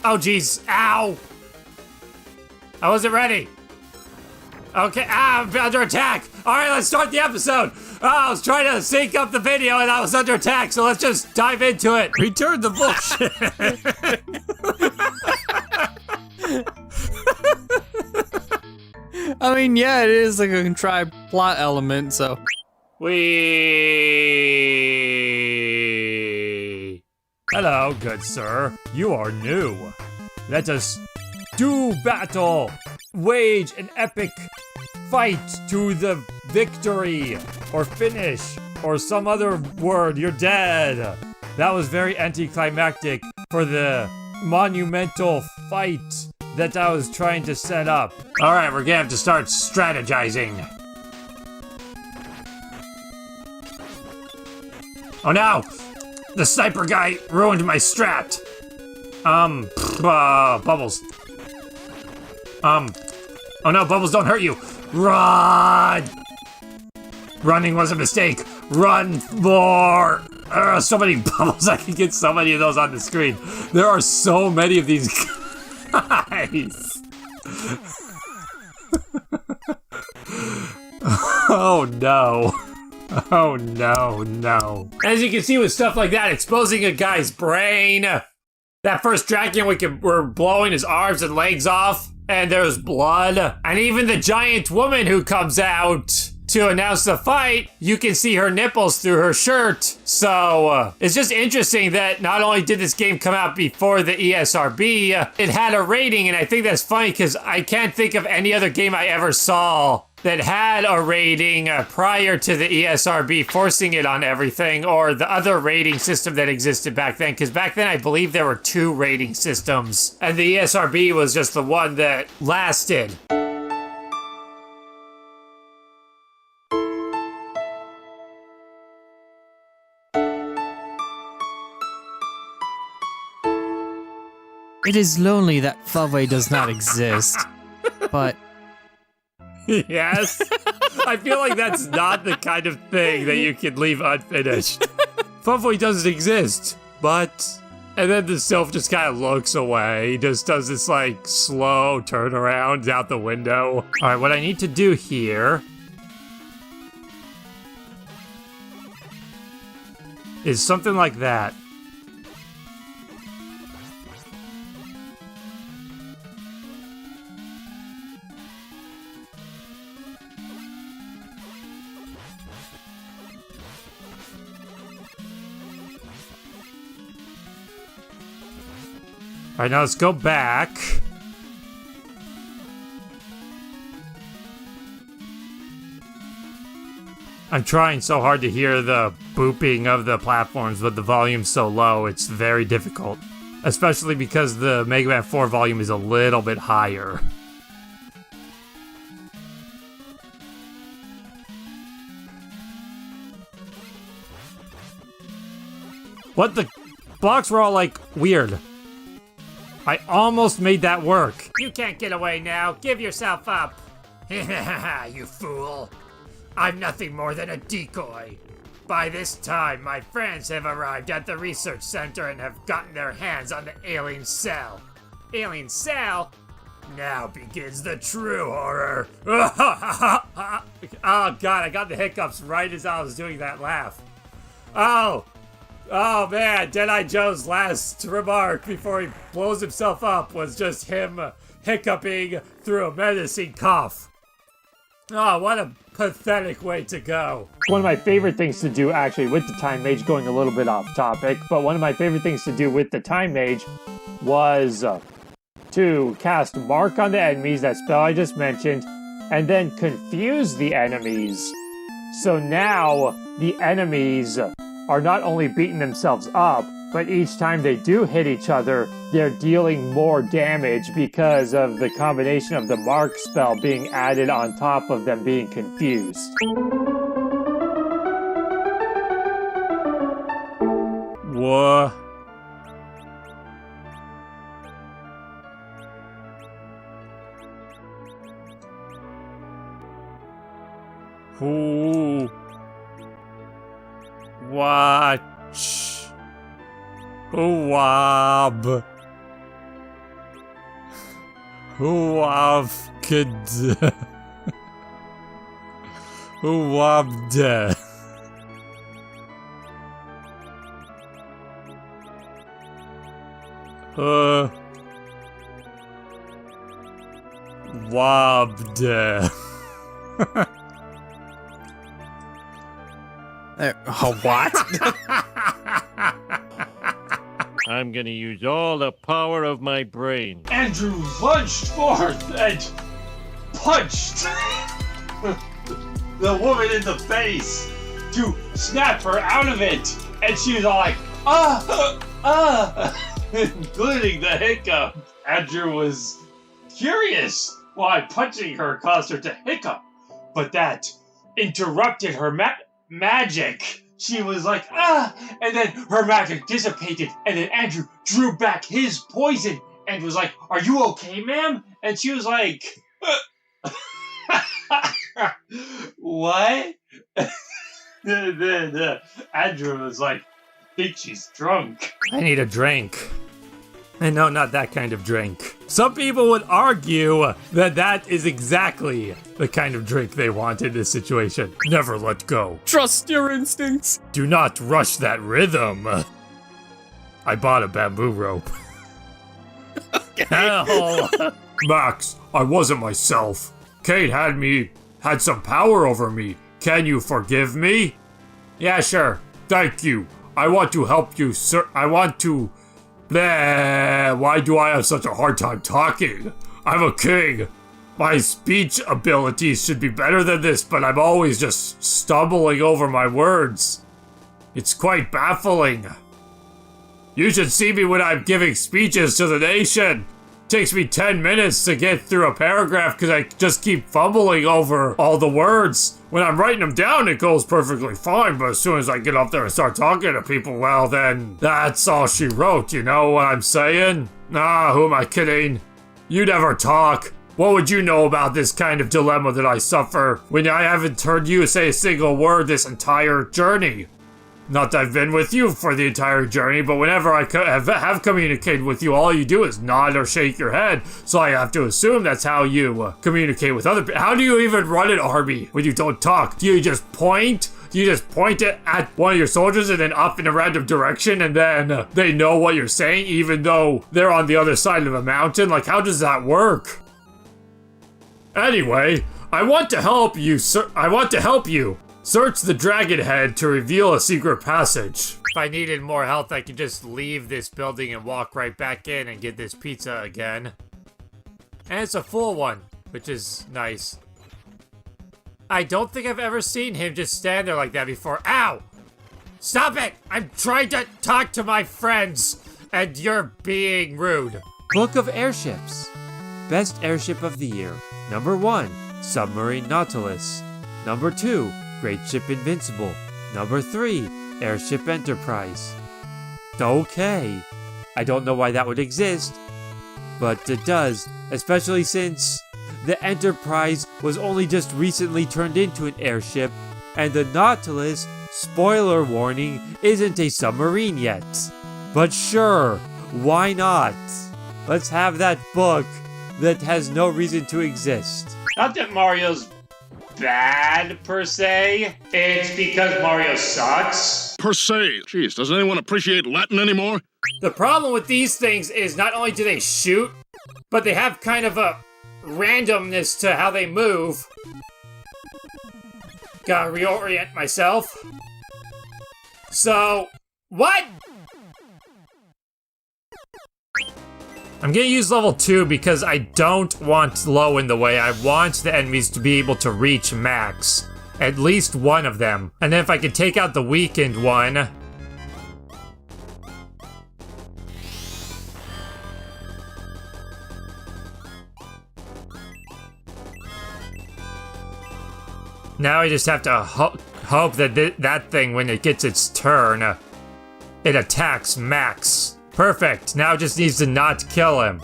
Oh, jeez. Ow. I wasn't ready. Okay, I'm under attack. All right, let's start the episode. Oh, I was trying to sync up the video and I was under attack, so let's just dive into it. Return the bullshit. I mean, yeah, it is like a contrived plot element, so. Hello, good sir. You are new. Let us do battle. Wage an epic fight to the victory or finish or some other word. You're dead. That was very anticlimactic for the monumental fight that I was trying to set up. All right, we're gonna have to start strategizing. Oh no! The sniper guy ruined my strat. Bubbles. Oh no, bubbles don't hurt you. Run! Running was a mistake. Run more! So many bubbles, I can get so many of those on the screen. There are so many of these guys. Oh no. Oh no, no. As you can see with stuff like that, exposing a guy's brain. That first dragon, we're blowing his arms and legs off, and there's blood. And even the giant woman who comes out to announce the fight, you can see her nipples through her shirt. So it's just interesting that not only did this game come out before the ESRB, it had a rating, and I think that's funny because I can't think of any other game I ever saw that had a rating prior to the ESRB forcing it on everything, or the other rating system that existed back then, because back then I believe there were 2 rating systems, and the ESRB was just the one that lasted. It is lonely that Flubway does not exist, but... Yes? I feel like that's not the kind of thing that you can leave unfinished. Funfoy doesn't exist, but... And then the sylph just kind of looks away. He just does this, like, slow turnaround out the window. All right, what I need to do here is something like that. All right, now let's go back. I'm trying so hard to hear the booping of the platforms, but the volume's so low, it's very difficult. Especially because the Mega Man 4 volume is a little bit higher. What the? Blocks were all like weird. I almost made that work. You can't get away now. Give yourself up. You fool. I'm nothing more than a decoy. By this time, my friends have arrived at the research center and have gotten their hands on the alien cell. Alien cell? Now begins the true horror. Oh god, I got the hiccups right as I was doing that laugh. Oh man, Deadeye Joe's last remark before he blows himself up was just him hiccuping through a menacing cough. Oh, what a pathetic way to go. One of my favorite things to do, actually, with the Time Mage, going a little bit off topic, but one of my favorite things to do with the Time Mage was to cast Mark on the enemies, that spell I just mentioned, and then confuse the enemies. So now the enemies are not only beating themselves up, but each time they do hit each other, they're dealing more damage because of the combination of the Mark spell being added on top of them being confused. What? Who? Watch. Wab. Huavkid. Huavde. Wabde. What? I'm gonna use all the power of my brain. Andrew lunged forth and punched the woman in the face to snap her out of it. And she was all like, including the hiccup. Andrew was furious why punching her caused her to hiccup, but that interrupted her magic. She was like, and then her magic dissipated, and then Andrew drew back his poison and was like, are you okay, ma'am? And she was like, what? Then Andrew was like, I think she's drunk. I need a drink. And no, not that kind of drink. Some people would argue that that is exactly the kind of drink they want in this situation. Never let go. Trust your instincts. Do not rush that rhythm. I bought a bamboo rope. Hell. Max, I wasn't myself. Kate had some power over me. Can you forgive me? Yeah, sure. Thank you. I want to help you, sir. Why do I have such a hard time talking? I'm a king. My speech abilities should be better than this, but I'm always just stumbling over my words. It's quite baffling. You should see me when I'm giving speeches to the nation. It takes me 10 minutes to get through a paragraph because I just keep fumbling over all the words. When I'm writing them down, it goes perfectly fine, but as soon as I get up there and start talking to people, well, then that's all she wrote, you know what I'm saying? Ah, who am I kidding? You never talk. What would you know about this kind of dilemma that I suffer when I haven't heard you say a single word this entire journey? Not that I've been with you for the entire journey, but whenever I have communicated with you, all you do is nod or shake your head. So I have to assume that's how you communicate with other people. How do you even run an army when you don't talk? Do you just point? Do you just point it at one of your soldiers and then up in a random direction and then they know what you're saying even though they're on the other side of a mountain? Like, how does that work? Anyway, I want to help you, sir. I want to help you. Search the dragon head to reveal a secret passage. If I needed more health, I could just leave this building and walk right back in and get this pizza again. And it's a full one, which is nice. I don't think I've ever seen him just stand there like that before. Ow! Stop it! I'm trying to talk to my friends, and you're being rude. Book of Airships. Best Airship of the Year. Number 1, Submarine Nautilus. Number 2, Great Ship Invincible. Number 3, Airship Enterprise. Okay. I don't know why that would exist, but it does, especially since the Enterprise was only just recently turned into an airship, and the Nautilus, spoiler warning, isn't a submarine yet. But sure, why not? Let's have that book that has no reason to exist. Not that Mario's bad, per se. It's because Mario sucks. Per se. Jeez, doesn't anyone appreciate Latin anymore? The problem with these things is not only do they shoot, but they have kind of a randomness to how they move. Gotta reorient myself. So, what? I'm gonna use level 2 because I don't want low in the way. I want the enemies to be able to reach max. At least one of them. And then if I could take out the weakened one. Now I just have to hope that that thing, when it gets its turn, it attacks max. Perfect. Now it just needs to not kill him.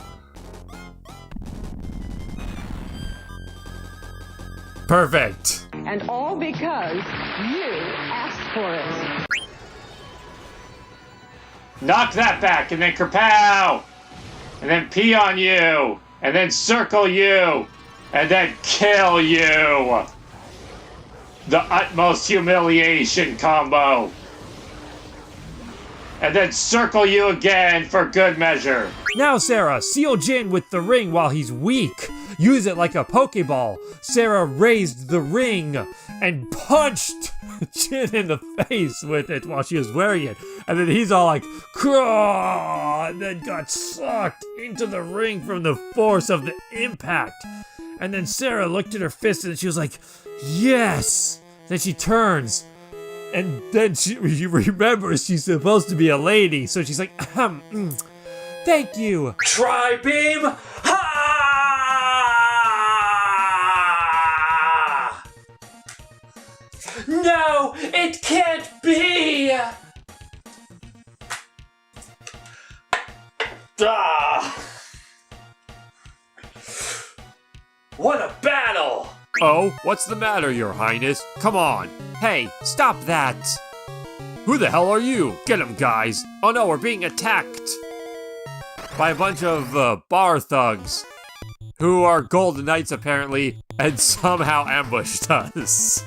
Perfect. And all because you asked for it. Knock that back, and then kerpow! And then pee on you! and then circle you, and then kill you. The utmost humiliation combo. And then circle you again for good measure. Now, Sarah, seal Jin with the ring while he's weak. Use it like a Pokeball. Sarah raised the ring and punched Jin in the face with it while she was wearing it. And then he's all like, "Craw!" and then got sucked into the ring from the force of the impact. And then Sarah looked at her fist and she was like, "Yes!" Then she turns. And then she remembers she's supposed to be a lady, so she's like, "Thank you." Tri-beam! Ha! No, it can't be! Ah! What a battle! Oh, what's the matter, Your Highness? Come on. Hey, stop that. Who the hell are you? Get him, guys. Oh no, we're being attacked by a bunch of bar thugs who are Golden Knights apparently and somehow ambushed us.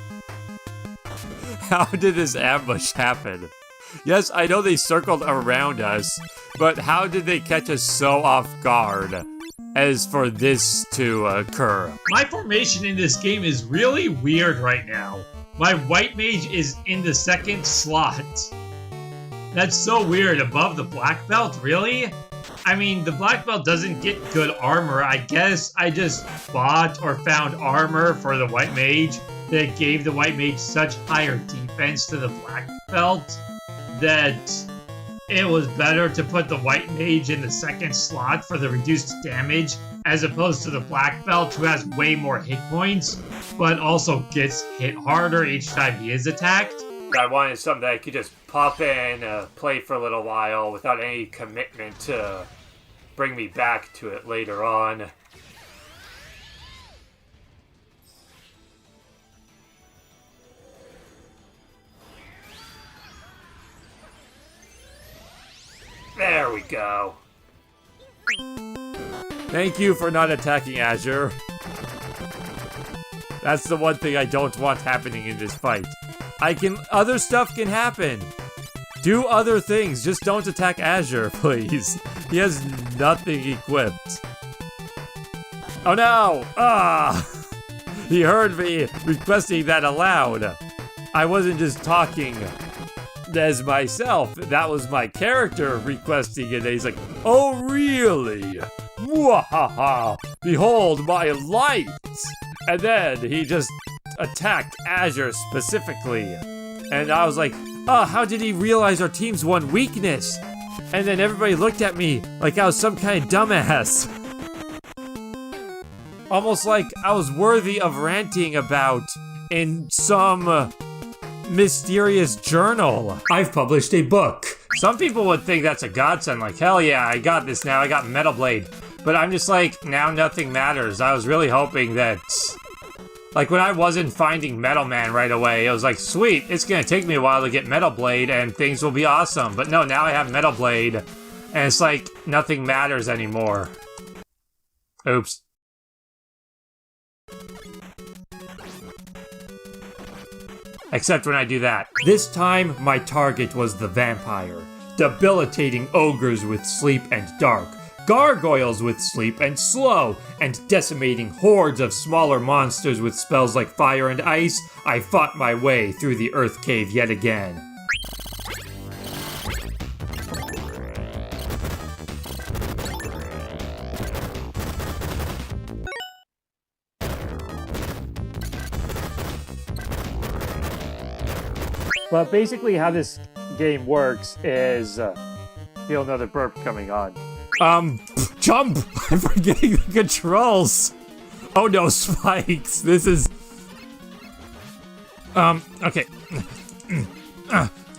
How did this ambush happen? Yes, I know they circled around us, but how did they catch us so off guard as for this to occur? My formation in this game is really weird right now. My white mage is in the second slot. That's so weird, above the black belt, really? I mean, the black belt doesn't get good armor. I guess I just bought or found armor for the white mage that gave the white mage such higher defense to the black belt that it was better to put the white mage in the second slot for the reduced damage as opposed to the black belt who has way more hit points but also gets hit harder each time he is attacked. I wanted something that I could just pop in, play for a little while without any commitment to bring me back to it later on. There we go. Thank you for not attacking Azure. That's the one thing I don't want happening in this fight. Other stuff can happen. Do other things, just don't attack Azure, please. He has nothing equipped. Oh no! Ah! He heard me requesting that aloud. I wasn't just talking as myself. That was my character requesting it. And he's like, "Oh really? Mwahaha! Behold my light!" And then he just attacked Azure specifically. And I was like, "Oh, how did he realize our team's one weakness?" And then everybody looked at me like I was some kind of dumbass. Almost like I was worthy of ranting about in some mysterious journal. I've published a book. Some people would think that's a godsend, like, hell yeah, I got this now, I got Metal Blade. But I'm just like, now nothing matters. I was really hoping that, like, when I wasn't finding Metal Man right away, it was like, sweet, it's gonna take me a while to get Metal Blade and things will be awesome. But no, now I have Metal Blade, and it's like, nothing matters anymore. Oops. Except when I do that. This time, my target was the vampire. Debilitating ogres with sleep and dark. Gargoyles with sleep and slow. And decimating hordes of smaller monsters with spells like fire and ice. I fought my way through the earth cave yet again. But basically how this game works is, feel another burp coming on. Jump! I'm forgetting the controls! Oh no, spikes! This is... okay.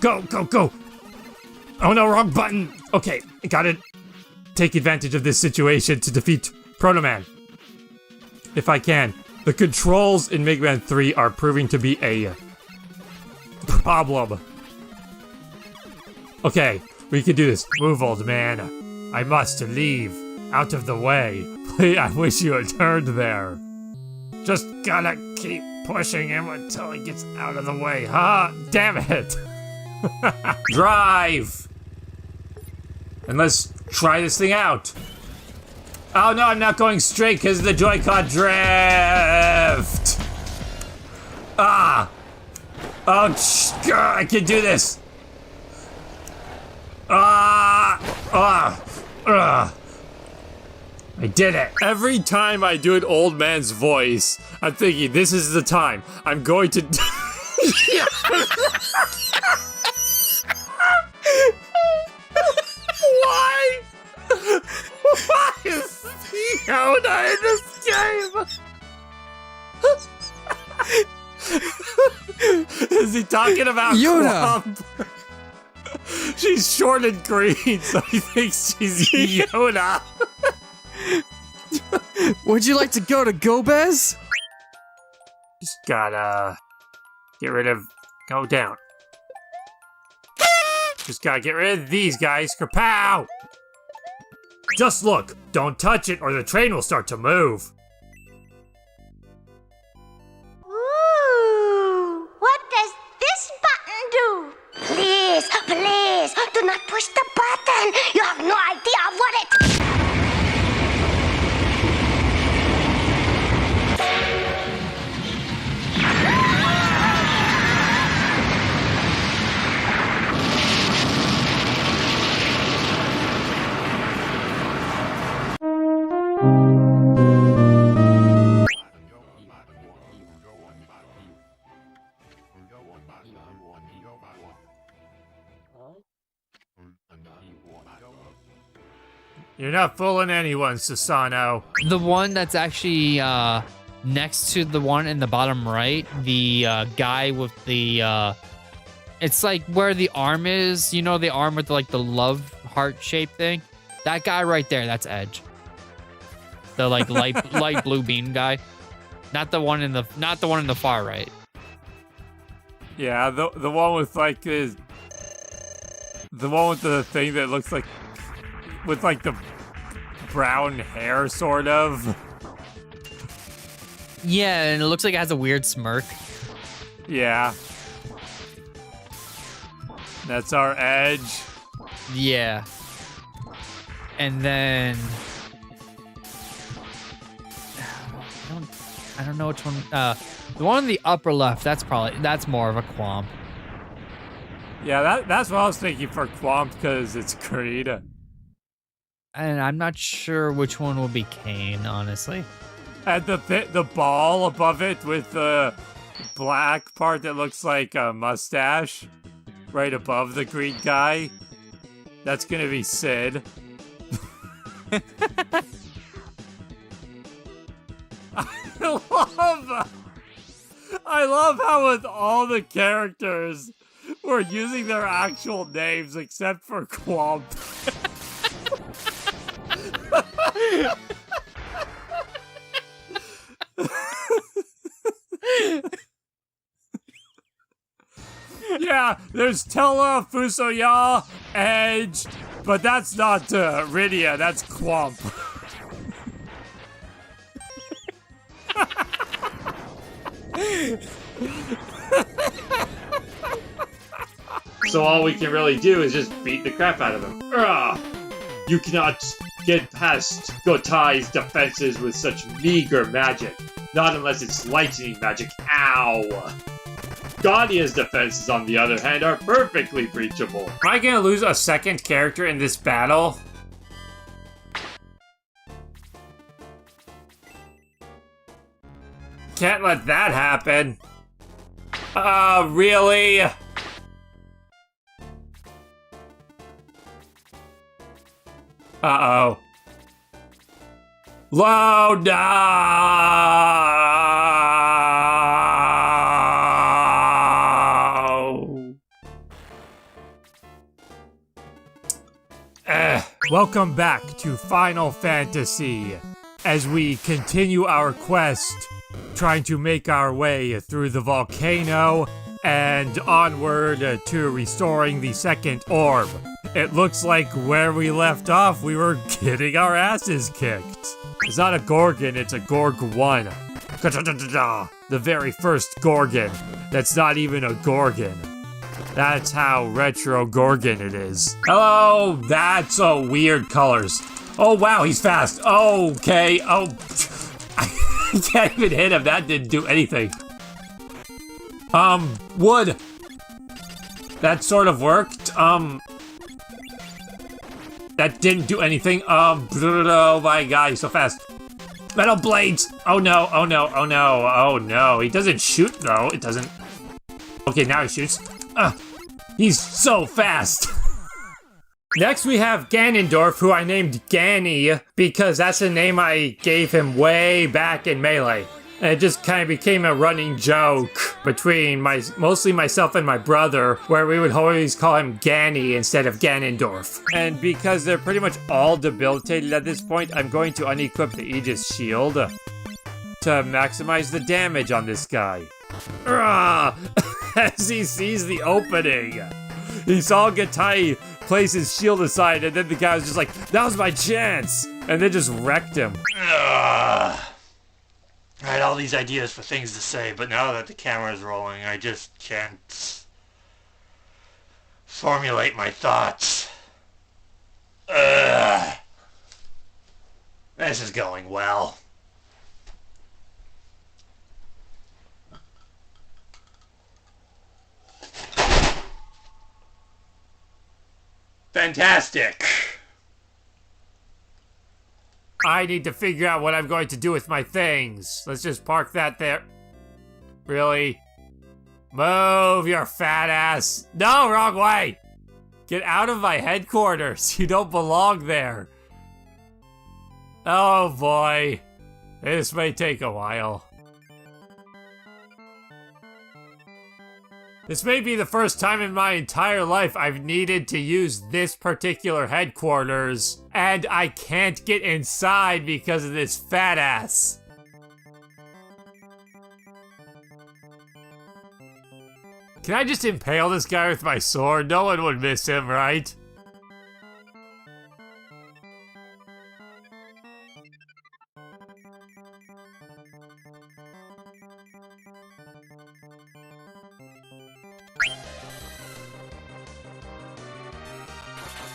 Go, go, go! Oh no, wrong button! Okay, gotta take advantage of this situation to defeat Proto Man. If I can. The controls in Mega Man 3 are proving to be a problem. Okay, we can do this. Move, old man. I must leave. Out of the way. Please, I wish you had turned there. Just gotta keep pushing him until he gets out of the way, huh? Damn it! Drive! And let's try this thing out. Oh no, I'm not going straight because of the Joy-Con drift! Ah! Oh, I can do this! I did it. Every time I do an old man's voice, I'm thinking, this is the time. I'm going to... Why? Why is Yoda in this game? Is he talking about Yoda? Clump? She's short and green, so he thinks she's Yoda. Would you like to go to Gobez? Just gotta get rid of... Go down. Just gotta get rid of these guys. Kapow! Just look. Don't touch it or the train will start to move. Ooh, what does this button do? Please, please, do not push the button. You have no idea what it... You're not fooling anyone, Susano. The one that's actually next to the one in the bottom right, the guy with the it's like where the arm is, you know, the arm with like the love heart shaped thing. That guy right there, that's Edge. The like light blue beam guy. Not the one in the far right. Yeah, the one with like the one with the thing that looks like with like the brown hair, sort of. Yeah, and it looks like it has a weird smirk. Yeah. That's our Edge. Yeah. And then I don't know which one. The one in the upper left, that's more of a Quamp. Yeah, that's what I was thinking for Quamp, because it's Creed. And I'm not sure which one will be Kane, honestly. And the ball above it with the black part that looks like a mustache right above the green guy. That's gonna be Sid. I love how with all the characters we're using their actual names except for Quamp. Yeah, there's Tella, Fusoya, Edge, but that's not Rydia, that's Quamp. So all we can really do is just beat the crap out of him. Ugh. You cannot get past Gotai's defenses with such meager magic. Not unless it's lightning magic. Ow! Gaudia's defenses, on the other hand, are perfectly breachable. Am I gonna lose a second character in this battle? Can't let that happen. Really? Uh-oh. Load down! Welcome back to Final Fantasy as we continue our quest trying to make our way through the volcano and onward to restoring the second orb. It looks like where we left off, we were getting our asses kicked. It's not a Gorgon, it's a Gorg 1. The very first Gorgon. That's not even a Gorgon. That's how retro Gorgon it is. Hello, that's weird colors. Oh wow, he's fast. Okay, I can't even hit him, that didn't do anything. Wood. That sort of worked. That didn't do anything. Oh my god, he's so fast. Metal blades! Oh no, oh no, oh no, oh no. He doesn't shoot though, it doesn't. Okay, now he shoots. He's so fast. Next we have Ganondorf, who I named Ganny because that's the name I gave him way back in Melee. And it just kind of became a running joke between mostly myself and my brother, where we would always call him Ganny instead of Ganondorf. And because they're pretty much all debilitated at this point, I'm going to unequip the Aegis shield to maximize the damage on this guy. As he sees the opening, he saw Gatai place his shield aside, and then the guy was just like, that was my chance! And then just wrecked him. I had all these ideas for things to say, but now that the camera's rolling, I just can't formulate my thoughts. This is going well. Fantastic! I need to figure out what I'm going to do with my things. Let's just park that there. Really? Move, your fat ass. No, wrong way! Get out of my headquarters. You don't belong there. Oh boy. This may take a while. This may be the first time in my entire life I've needed to use this particular headquarters, and I can't get inside because of this fat ass. Can I just impale this guy with my sword? No one would miss him, right?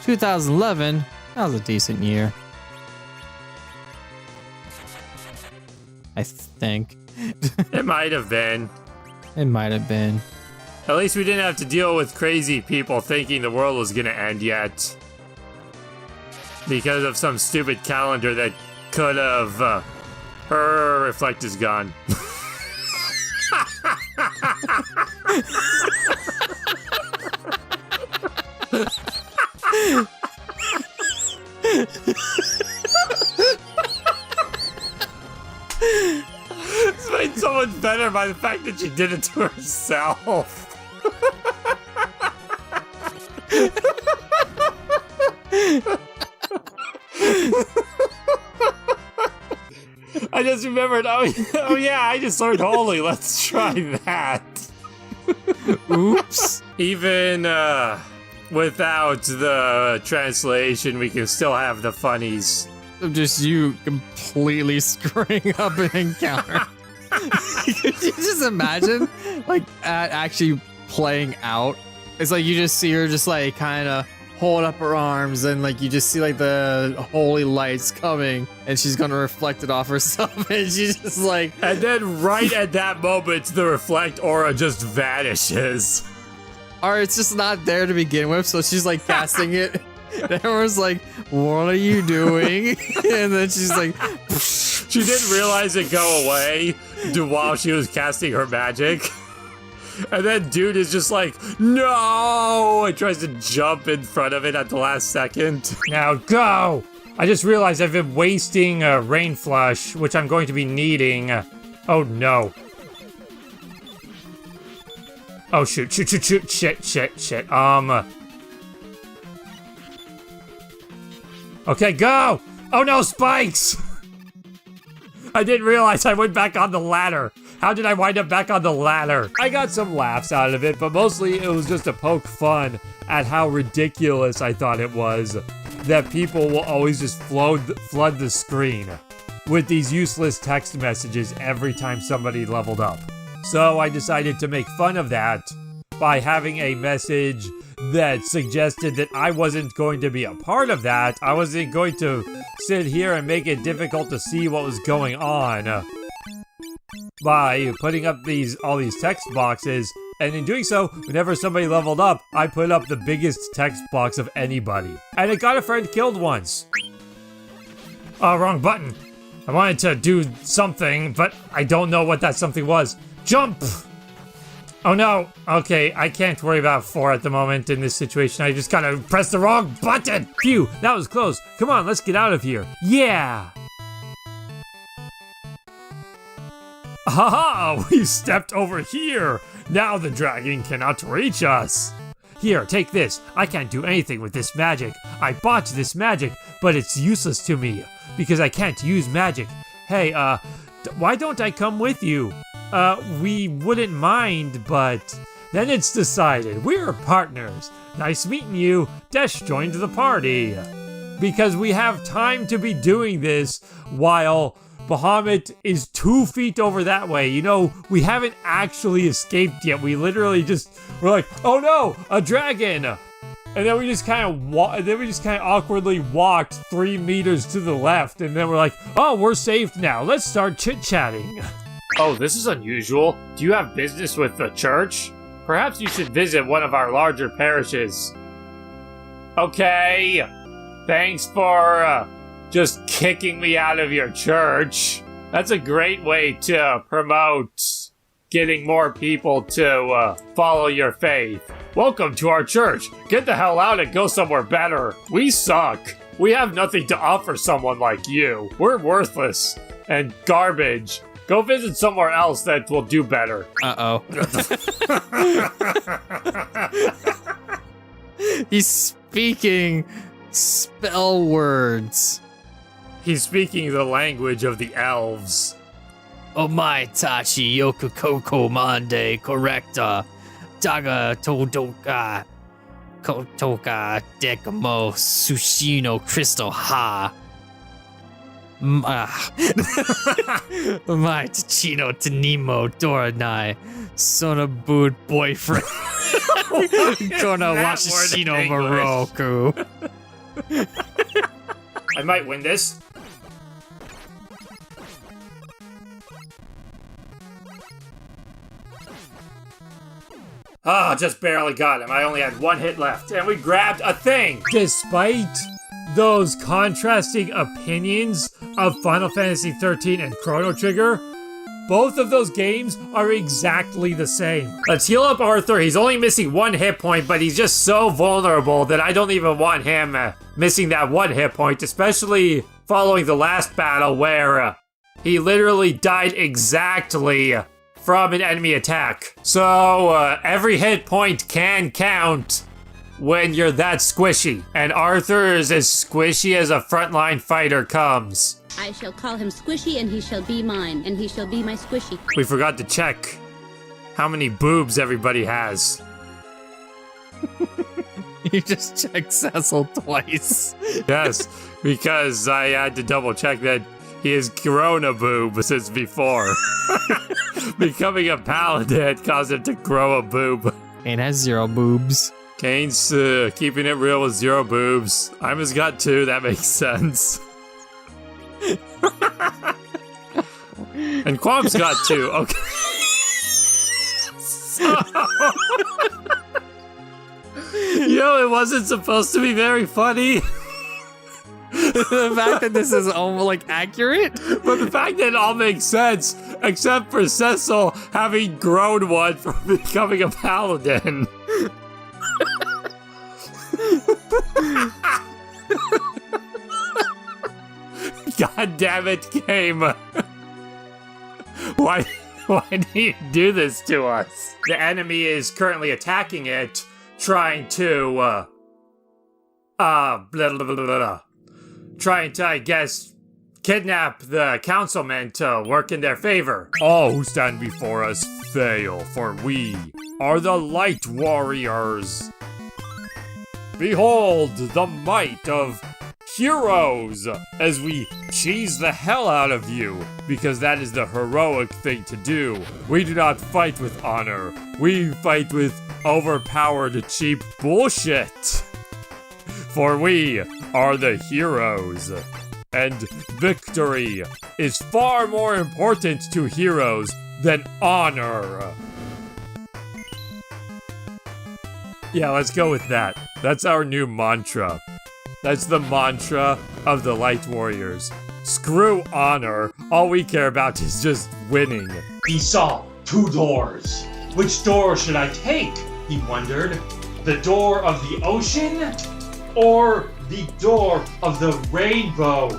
...2011, that was a decent year. I think. It might have been. It might have been. At least we didn't have to deal with crazy people thinking the world was gonna end yet. Because of some stupid calendar that could have... her reflect is gone. It's made so much better by the fact that she did it to herself. I just remembered, oh yeah, I just learned Holy, let's try that. Oops. Even without the translation, we can still have the funnies. Just you completely screwing up an encounter. Could you just imagine, like, actually playing out? It's like you just see her just like kind of hold up her arms and like you just see like the holy lights coming and she's gonna reflect it off herself and she's just like... And then right at that moment, the reflect aura just vanishes. Or it's just not there to begin with, so she's like casting it. And everyone's like, what are you doing? And then she's like... She didn't realize it go away while she was casting her magic. And then dude is just like, no! And tries to jump in front of it at the last second. Now go! I just realized I've been wasting a rain flush, which I'm going to be needing. Oh no. Oh shoot, shoot, shoot, shoot, shit. Okay, go! Oh no, spikes! I didn't realize I went back on the ladder. How did I wind up back on the ladder? I got some laughs out of it, but mostly it was just to poke fun at how ridiculous I thought it was that people will always just flood the screen with these useless text messages every time somebody leveled up. So I decided to make fun of that by having a message that suggested that I wasn't going to be a part of that. I wasn't going to sit here and make it difficult to see what was going on by putting up all these text boxes. And in doing so, whenever somebody leveled up, I put up the biggest text box of anybody. And it got a friend killed once. Oh, wrong button. I wanted to do something, but I don't know what that something was. Jump! Oh no. Okay, I can't worry about 4 at the moment in this situation. I just gotta press the wrong button. Phew, that was close. Come on, let's get out of here. Yeah! Haha, we stepped over here. Now the dragon cannot reach us. Here, take this. I can't do anything with this magic. I bought this magic, but it's useless to me because I can't use magic. Hey, why don't I come with you? We wouldn't mind, but then it's decided. We're partners. Nice meeting you. Desh joined the party. Because we have time to be doing this while Bahamut is 2 feet over that way. You know, we haven't actually escaped yet. We literally we're like, oh no, a dragon! And then we just kind of awkwardly walked 3 meters to the left, and then we're like, oh, we're safe now. Let's start chit-chatting. Oh, this is unusual. Do you have business with the church? Perhaps you should visit one of our larger parishes. Okay. Thanks for just kicking me out of your church. That's a great way to promote getting more people to follow your faith. Welcome to our church. Get the hell out and go somewhere better. We suck. We have nothing to offer someone like you. We're worthless and garbage. Go visit somewhere else that will do better. Uh-oh. He's speaking spell words. He's speaking the language of the elves. Omai tachi yoku koko mande correcta. Daga todoka. Kotoka dekamo sushino crystal ha. My Tachino Tanimo Doranai Sonabud boyfriend Kona Washishino Moroku. I might win this. Ah, just barely got him. I only had 1 hit left, and we grabbed a thing. Despite those contrasting opinions of Final Fantasy XIII and Chrono Trigger, both of those games are exactly the same. Let's heal up Arthur. He's only missing 1 hit point, but he's just so vulnerable that I don't even want him missing that 1 hit point, especially following the last battle where he literally died exactly from an enemy attack. So every hit point can count when you're that squishy. And Arthur is as squishy as a frontline fighter comes. I shall call him Squishy, and he shall be mine, and he shall be my Squishy. We forgot to check how many boobs everybody has. You just checked Cecil twice. Yes, because I had to double check that he has grown a boob since before. Becoming a paladin caused him to grow a boob. Kane has 0 boobs. Kane's keeping it real with 0 boobs. Ima's got 2, that makes sense. And Quam's got 2, okay. So... it wasn't supposed to be very funny. The fact that this is almost like accurate, but the fact that it all makes sense, except for Cecil having grown one from becoming a paladin. God damn it, game. Why do you do this to us? The enemy is currently attacking it, trying to, trying to, I guess, kidnap the councilmen to work in their favor. All who stand before us fail, for we are the Light Warriors. Behold the might of heroes as we cheese the hell out of you, because that is the heroic thing to do. We do not fight with honor. We fight with overpowered cheap bullshit. For we are the heroes. And victory is far more important to heroes than honor. Yeah, let's go with that. That's our new mantra. That's the mantra of the Light Warriors. Screw honor. All we care about is just winning. He saw 2 doors. Which door should I take? He wondered. The door of the ocean or the door of the rainbow?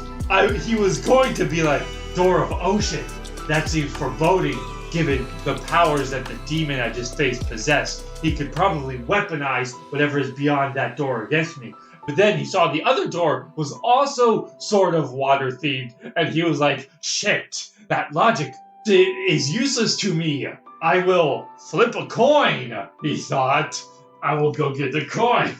He was going to be like, door of ocean. That seems foreboding, given the powers that the demon I just faced possessed. He could probably weaponize whatever is beyond that door against me. But then he saw the other door was also sort of water themed, and he was like, shit, that logic is useless to me. I will flip a coin, he thought. I will go get the coin.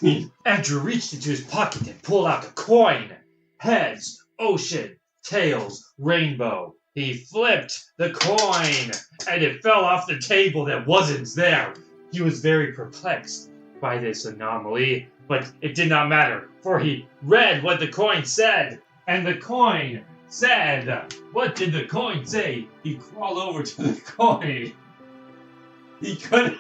Andrew reached into his pocket and pulled out the coin. Heads, ocean, tails, rainbow. He flipped the coin, and it fell off the table that wasn't there. He was very perplexed by this anomaly, but it did not matter, for he read what the coin said. And the coin said, what did the coin say? He crawled over to the coin. He couldn't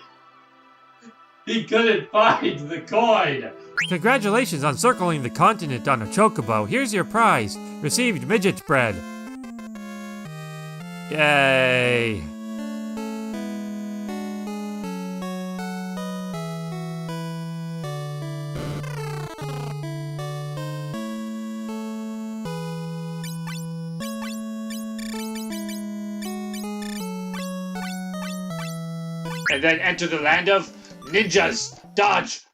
find the coin. Congratulations on circling the continent on a chocobo. Here's your prize. Received midget bread. Yay. And then enter the land of ninjas. Dodge.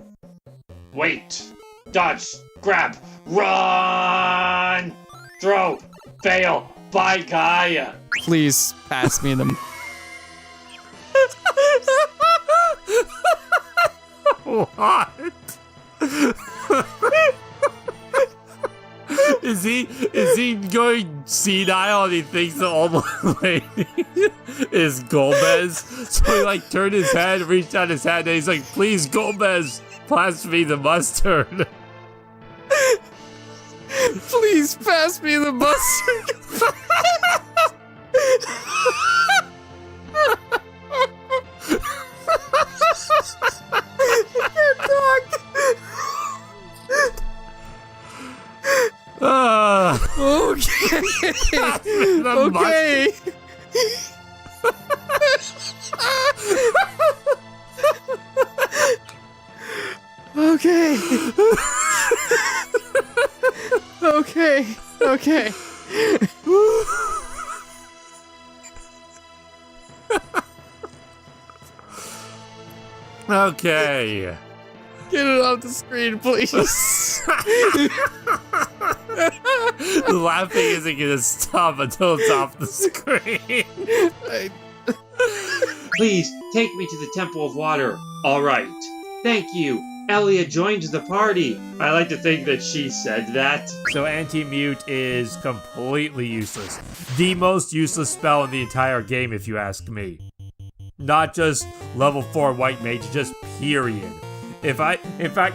Wait. Dodge. Grab. Run. Throw. Fail. Bye, guy. Please pass me the. What? Is he going senile and he thinks the old lady is Gomez? So he turned his head, reached out his hand, and he's like, please, Gomez, pass me the mustard. Please pass me the mustard. Okay. Okay. Okay. Okay. Get it off the screen, please. The laughing isn't gonna stop until it's off the screen. Please take me to the Temple of Water. All right. Thank you. Elia joined the party. I like to think that she said that. So anti-mute is completely useless. The most useless spell in the entire game, if you ask me. Not just level 4 white mage, just period. In fact,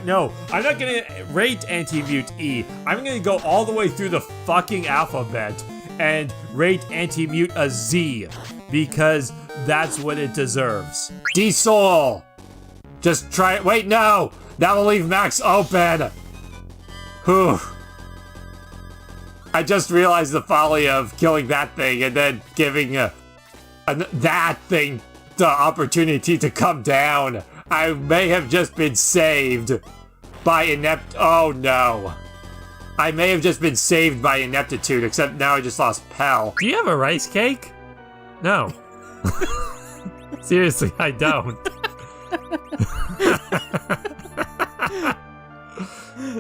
no, I'm not gonna rate anti-mute E. I'm gonna go all the way through the fucking alphabet and rate anti-mute a Z, because that's what it deserves. D-Soul! Just try it. Wait, no! That will leave Max open! Whew. I just realized the folly of killing that thing and then giving that thing the opportunity to come down. I may have just been saved by oh no. I may have just been saved by ineptitude, except now I just lost Pell. Do you have a rice cake? No. Seriously, I don't.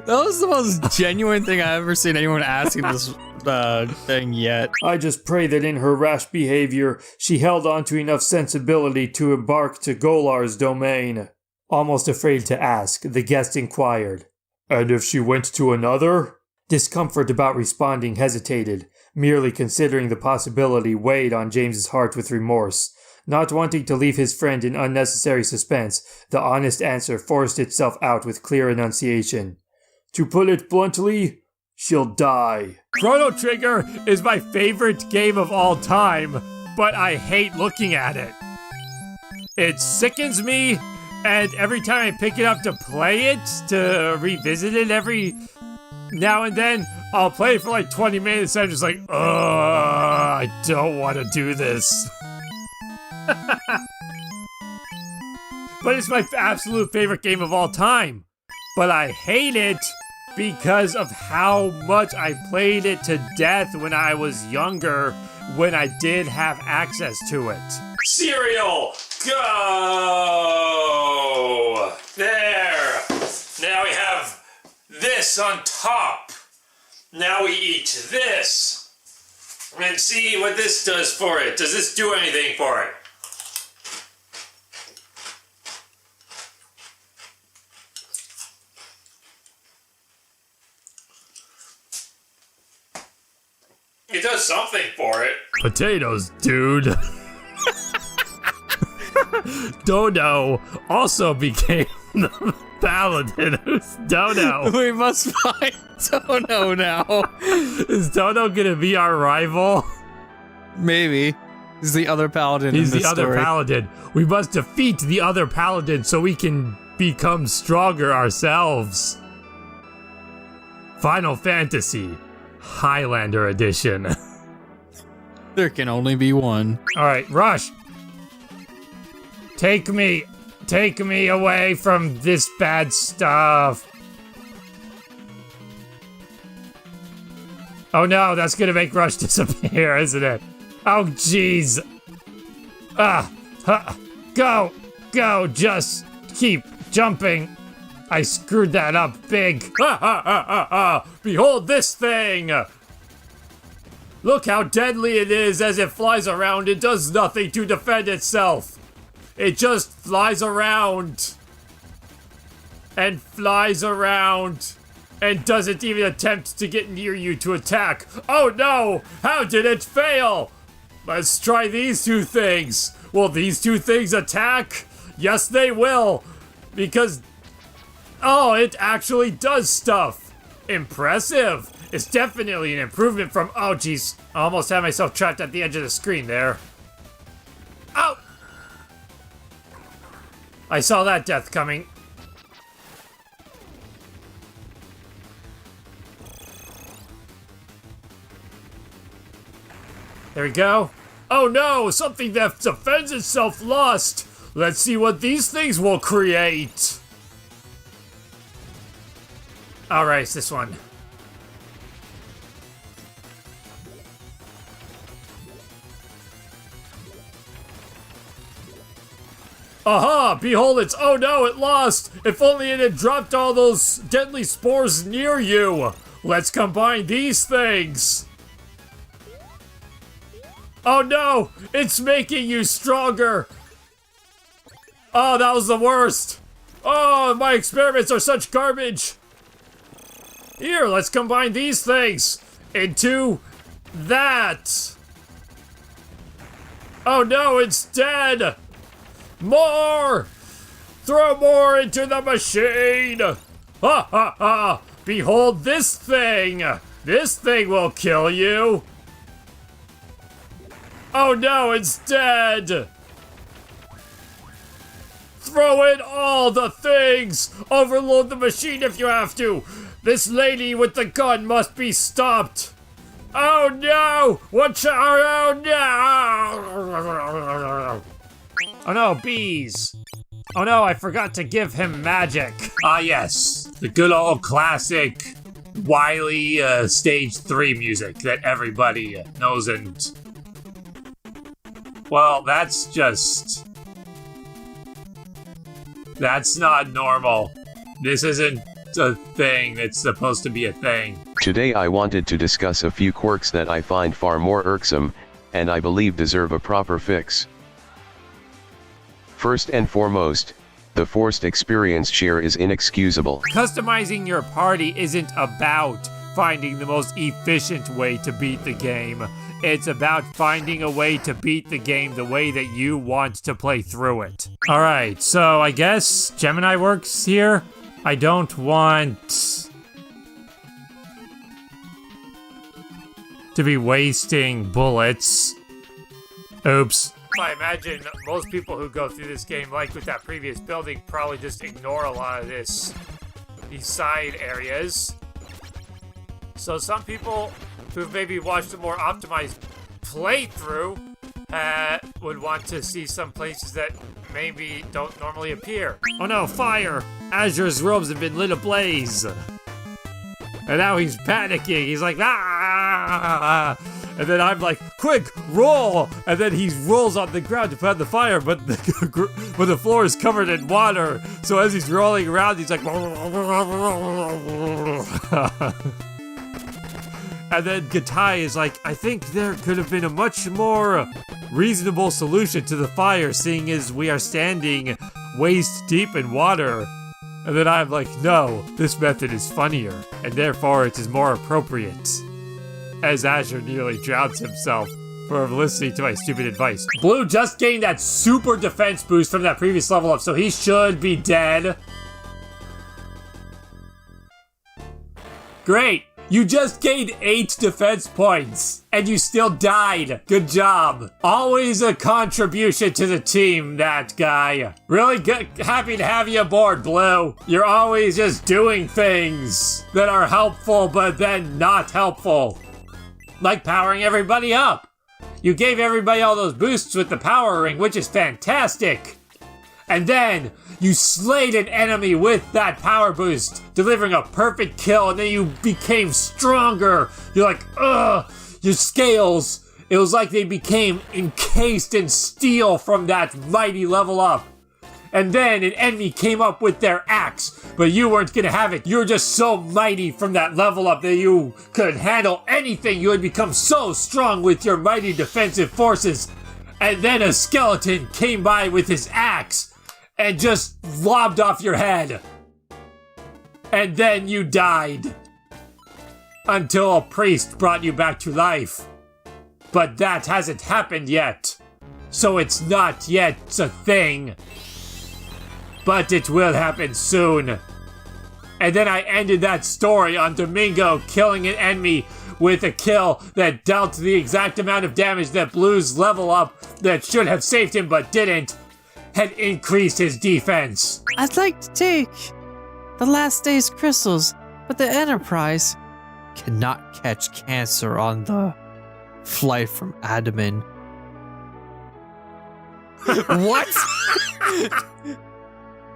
That was the most genuine thing I've ever seen anyone ask in this thing yet. I just pray that in her rash behavior, she held on to enough sensibility to embark to Golar's domain. Almost afraid to ask, the guest inquired. And if she went to another? Discomfort about responding hesitated, merely considering the possibility weighed on James's heart with remorse. Not wanting to leave his friend in unnecessary suspense, the honest answer forced itself out with clear enunciation. To put it bluntly, she'll die. Chrono Trigger is my favorite game of all time, but I hate looking at it. It sickens me, and every time I pick it up to play it, to revisit it every now and then, I'll play it for like 20 minutes and I'm just like, I don't want to do this. But it's my absolute favorite game of all time. But I hate it because of how much I played it to death when I was younger, when I did have access to it. Cereal, go! There! Now we have this on top. Now we eat this. And see what this does for it. Does this do anything for it? It does something for it. Potatoes, dude. Dodo also became the paladin. Who's Dodo? We must find Dono now. Is Dodo gonna be our rival? Maybe. He's the other paladin. He's in the other story. paladin. We must defeat the other paladin so we can become stronger ourselves. Final Fantasy Highlander Edition. There can only be one. Alright, Rush. Take me away from this bad stuff. Oh no, that's gonna make Rush disappear, isn't it? Oh jeez. Go, just keep jumping. I screwed that up big. Behold this thing! Look how deadly it is as it flies around. It does nothing to defend itself. It just flies around. And flies around. And doesn't even attempt to get near you to attack. Oh no! How did it fail? Let's try these two things. Will these two things attack? Yes, they will. Because... oh, it actually does stuff. Impressive. It's definitely an improvement from... oh, jeez. I almost had myself trapped at the edge of the screen there. Ow! I saw that death coming. There we go. Oh no! Something that defends itself lost! Let's see what these things will create! Alright, it's this one. Aha! Behold it! Oh no, it lost! If only it had dropped all those deadly spores near you! Let's combine these things! Oh no! It's making you stronger! Oh, that was the worst! Oh, my experiments are such garbage! Here, let's combine these things into that! Oh no, it's dead! More! Throw more into the machine! Ha ha ha! Behold this thing! This thing will kill you! Oh no, it's dead! Throw in all the things! Overload the machine if you have to! This lady with the gun must be stopped! Oh no! Watch out! Oh no! Oh no, bees! Oh no, I forgot to give him magic. Ah yes, the good old classic Wily Stage 3 music that everybody knows and... well, that's just... that's not normal. This isn't a thing that's supposed to be a thing. Today I wanted to discuss a few quirks that I find far more irksome, and I believe deserve a proper fix. First and foremost, the forced experience share is inexcusable. Customizing your party isn't about finding the most efficient way to beat the game. It's about finding a way to beat the game the way that you want to play through it. All right, so I guess Gemini works here. I don't want to be wasting bullets. Oops. I imagine most people who go through this game, like with that previous building, probably just ignore a lot of these side areas. So some people who've maybe watched a more optimized playthrough would want to see some places that maybe don't normally appear. Oh no, fire! Azure's robes have been lit ablaze. And now he's panicking. He's like, ah! And then I'm like, quick, roll! And then he rolls on the ground to put out the fire, but the floor is covered in water. So as he's rolling around, he's like, and then Gatai is like, I think there could have been a much more reasonable solution to the fire, seeing as we are standing waist deep in water. And then I'm like, no, this method is funnier, and therefore it is more appropriate. As Azure nearly drowns himself for listening to my stupid advice. Blue just gained that super defense boost from that previous level up, so he should be dead. Great! You just gained 8 defense points, and you still died. Good job. Always a contribution to the team, that guy. Really good, happy to have you aboard, Blue. You're always just doing things that are helpful, but then not helpful. Like powering everybody up. You gave everybody all those boosts with the power ring, which is fantastic. And then you slayed an enemy with that power boost, delivering a perfect kill, and then you became stronger. You're like, ugh, your scales. It was like they became encased in steel from that mighty level up. And then an enemy came up with their axe, but you weren't gonna have it. You were just so mighty from that level up that you could handle anything. You had become so strong with your mighty defensive forces. And then a skeleton came by with his axe and just lobbed off your head. And then you died. Until a priest brought you back to life. But that hasn't happened yet. So it's not yet a thing. But it will happen soon. And then I ended that story on Domingo killing an enemy with a kill that dealt the exact amount of damage that Blue's level up that should have saved him but didn't had increased his defense. I'd like to take the last day's crystals, but the Enterprise cannot catch cancer on the flight from Adaman. What?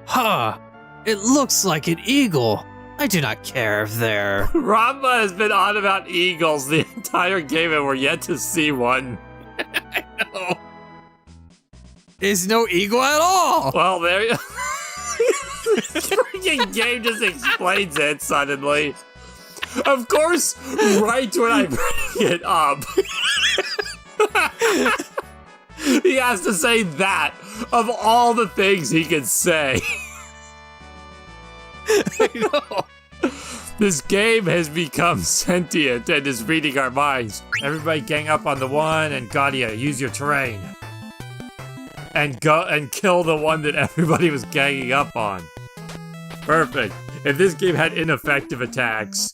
Huh. It looks like an eagle. I do not care if they're... Ramba has been on about eagles the entire game and we're yet to see one. I know. There's no eagle at all. Well, there you... The freaking game just explains it suddenly. Of course, right when I bring it up, he has to say that of all the things he could say. I know. This game has become sentient and is reading our minds. Everybody gang up on the one, and Gaudia, use your terrain. And go and kill the one that everybody was ganging up on. Perfect. If this game had ineffective attacks,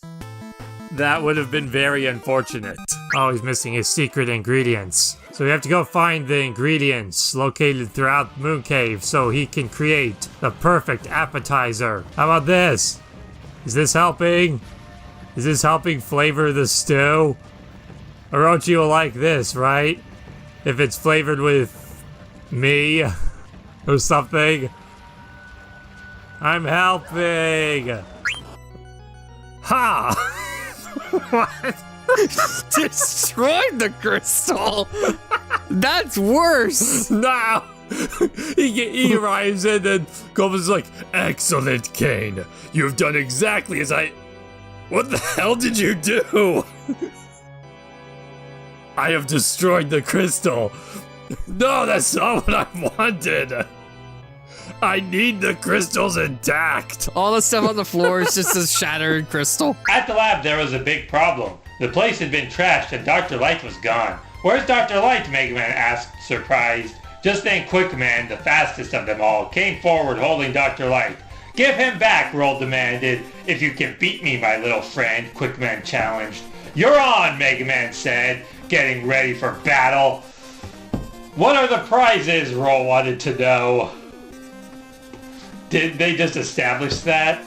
that would have been very unfortunate. Oh, he's missing his secret ingredients. So we have to go find the ingredients located throughout Moon Cave so he can create the perfect appetizer. How about this? Is this helping? Is this helping flavor the stew? Orochi will like this, right? If it's flavored with me or something. I'm helping. Ha! What? Destroyed the crystal. That's worse. No. He arrives in and Gova's like, excellent, Kane. You've done exactly as I... What the hell did you do? I have destroyed the crystal. No, that's not what I wanted. I need the crystals intact. All the stuff on the floor is just a shattered crystal. At the lab, there was a big problem. The place had been trashed and Dr. Light was gone. Where's Dr. Light? Mega Man asked, surprised. Just then Quick Man, the fastest of them all, came forward holding Dr. Light. Give him back, Roll demanded. If you can beat me, my little friend, Quick Man challenged. You're on, Mega Man said, getting ready for battle. What are the prizes? Roll wanted to know. Did they just establish that?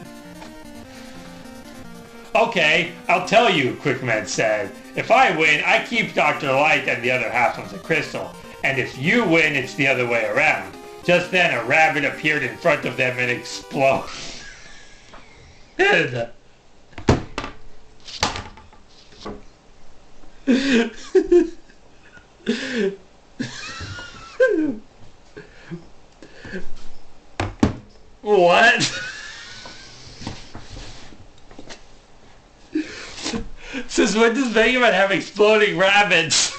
Okay, I'll tell you, Quickman said. If I win, I keep Dr. Light and the other half of the crystal. And if you win, it's the other way around. Just then, a rabbit appeared in front of them and exploded. What? Since when does Mega Man have exploding rabbits?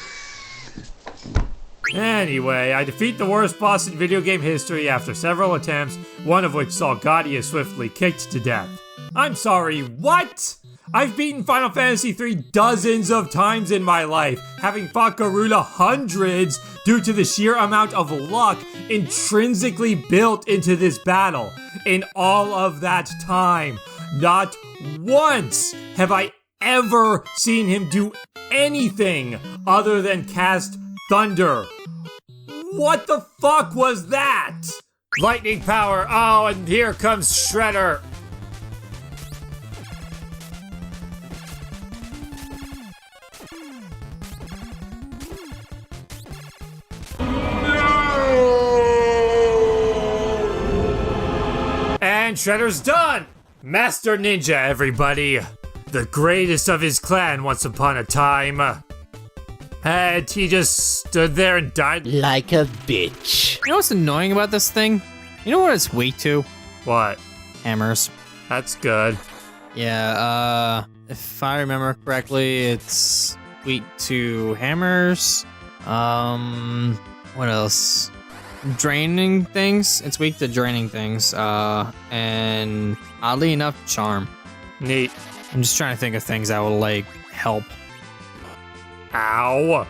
Anyway, I defeat the worst boss in video game history after several attempts, one of which saw Gadia swiftly kicked to death. I'm sorry, what? I've beaten Final Fantasy III dozens of times in my life, having fought Garula hundreds due to the sheer amount of luck intrinsically built into this battle. In all of that time, not once have I ever seen him do anything other than cast thunder. What the fuck was that? Lightning power, oh, and here comes Shredder. And Shredder's done! Master Ninja, everybody. The greatest of his clan once upon a time. And he just stood there and died like a bitch. You know what's annoying about this thing? You know what it's weak to? What? Hammers. That's good. Yeah, if I remember correctly, it's weak to hammers. What else? Draining things. It's weak to draining things. And oddly enough, charm. Neat. I'm just trying to think of things that will, like, help. Ow.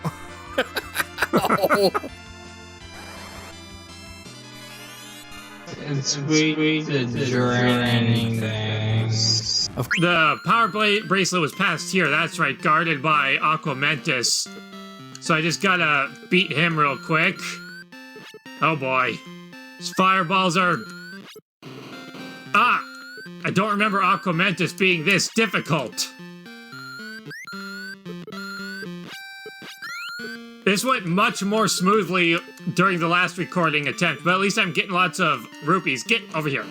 It's weak to draining things. The power bracelet was passed here. That's right, guarded by Aquamentus. So I just gotta beat him real quick. Oh boy. His fireballs are... Ah! I don't remember Aquamentus being this difficult. This went much more smoothly during the last recording attempt, but at least I'm getting lots of rupees. Get over here.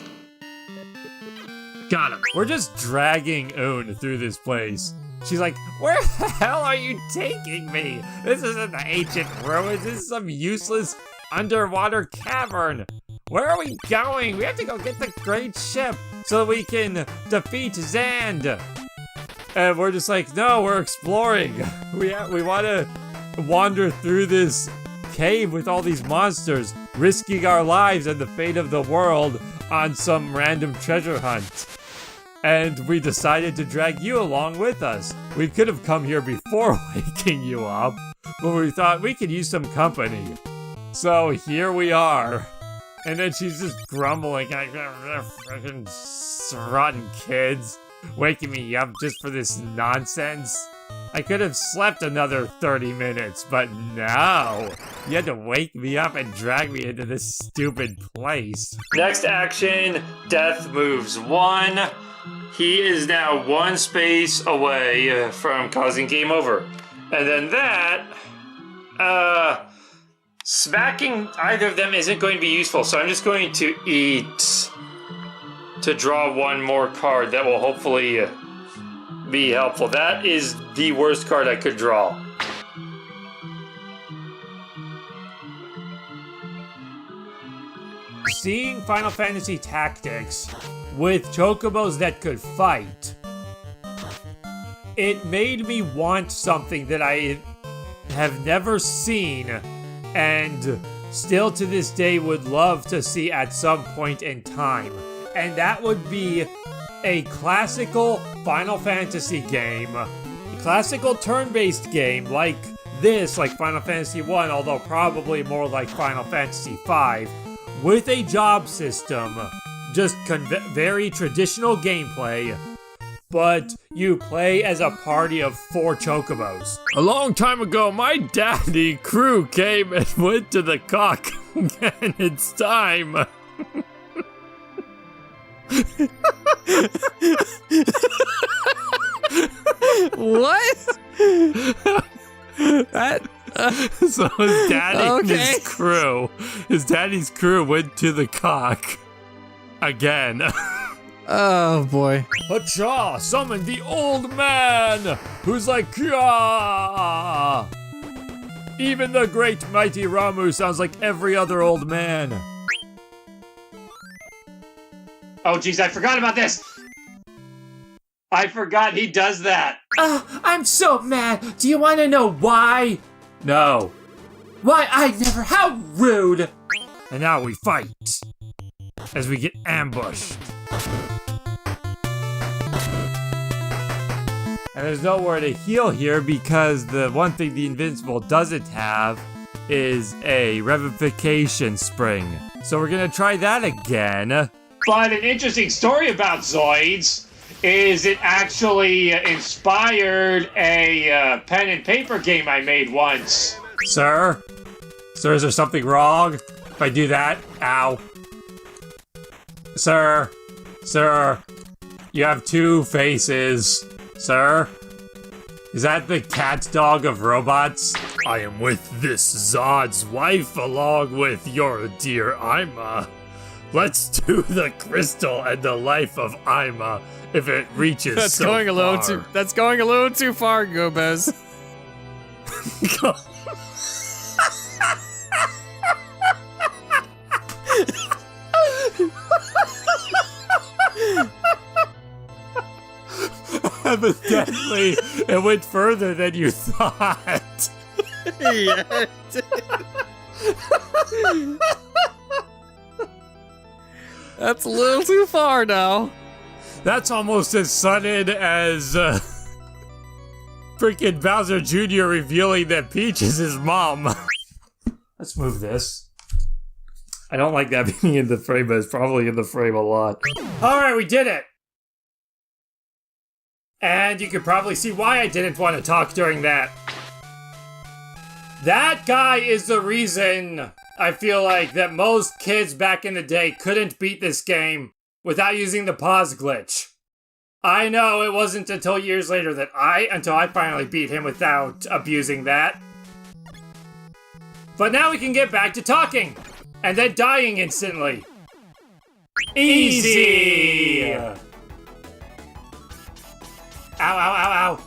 Got him. We're just dragging Un through this place. She's like, where the hell are you taking me? This isn't the ancient ruins. This is some useless underwater cavern. Where are we going? We have to go get the great ship so that we can defeat Zand. And we're just like, no, we're exploring. We want to wander through this cave with all these monsters, risking our lives and the fate of the world on some random treasure hunt. And we decided to drag you along with us. We could have come here before waking you up, but we thought we could use some company. So here we are. And then she's just grumbling, like, freaking rotten kids, waking me up just for this nonsense. I could have slept another 30 minutes, but no. You had to wake me up and drag me into this stupid place. Next action, Death moves 1. He is now 1 space away from causing game over. And then that, smacking either of them isn't going to be useful, so I'm just going to eat to draw 1 more card that will hopefully be helpful. That is the worst card I could draw. Seeing Final Fantasy Tactics with chocobos that could fight it made me want something that I have never seen and still to this day would love to see at some point in time. And that would be a classical Final Fantasy game. A classical turn-based game like this, like Final Fantasy 1, although probably more like Final Fantasy 5, with a job system. Just very traditional gameplay, but you play as a party of 4 chocobos. A long time ago, my daddy crew came and went to the cock, and it's time. What? So his daddy and his daddy's crew went to the cock again. Oh boy. Hacha, summon the old man, who's like, Kya! Even the great mighty Ramu sounds like every other old man. Oh, jeez, I forgot about this. I forgot he does that. I'm so mad. Do you want to know why? No. Why I never, how rude. And now we fight as we get ambushed. And there's nowhere to heal here because the one thing the Invincible doesn't have is a revivification spring. So we're gonna try that again. But an interesting story about Zoids is it actually inspired a pen and paper game I made once. Sir? Sir, is there something wrong if I do that? Ow. Sir? Sir? You have 2 faces. Sir? Is that the cat dog of robots? I am with this Zod's wife along with your dear Ima. Let's do the crystal and the life of Ima if it reaches That's so going a little far. too. That's going a little too far, Gomez. Evidently, it went further than you thought. Yeah. That's a little too far now. That's almost as sudden as freaking Bowser Jr. revealing that Peach is his mom. Let's move this. I don't like that being in the frame, but it's probably in the frame a lot. Alright, we did it! And you can probably see why I didn't want to talk during that. That guy is the reason I feel like that most kids back in the day couldn't beat this game without using the pause glitch. I know it wasn't until years later that until I finally beat him without abusing that. But now we can get back to talking, and then dying instantly. Easy! Ow, ow, ow, ow.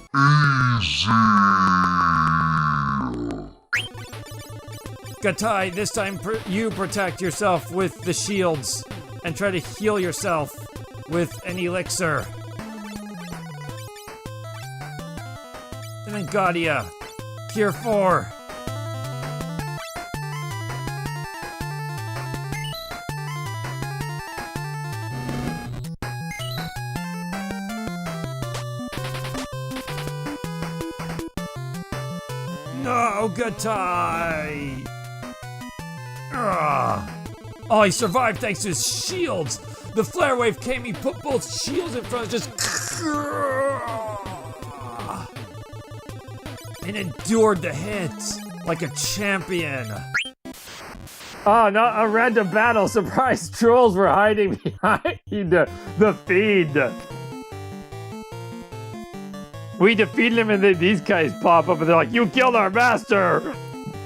Gatai, this time you protect yourself with the shields and try to heal yourself with an elixir. And then Gaudia, Tier 4. No, Gatai! Oh, he survived thanks to his shields! The flare wave came, he put both shields in front, just and endured the hits like a champion. Oh, not a random battle. Surprise trolls were hiding behind the feed. We defeated him and then these guys pop up and they're like, you killed our master!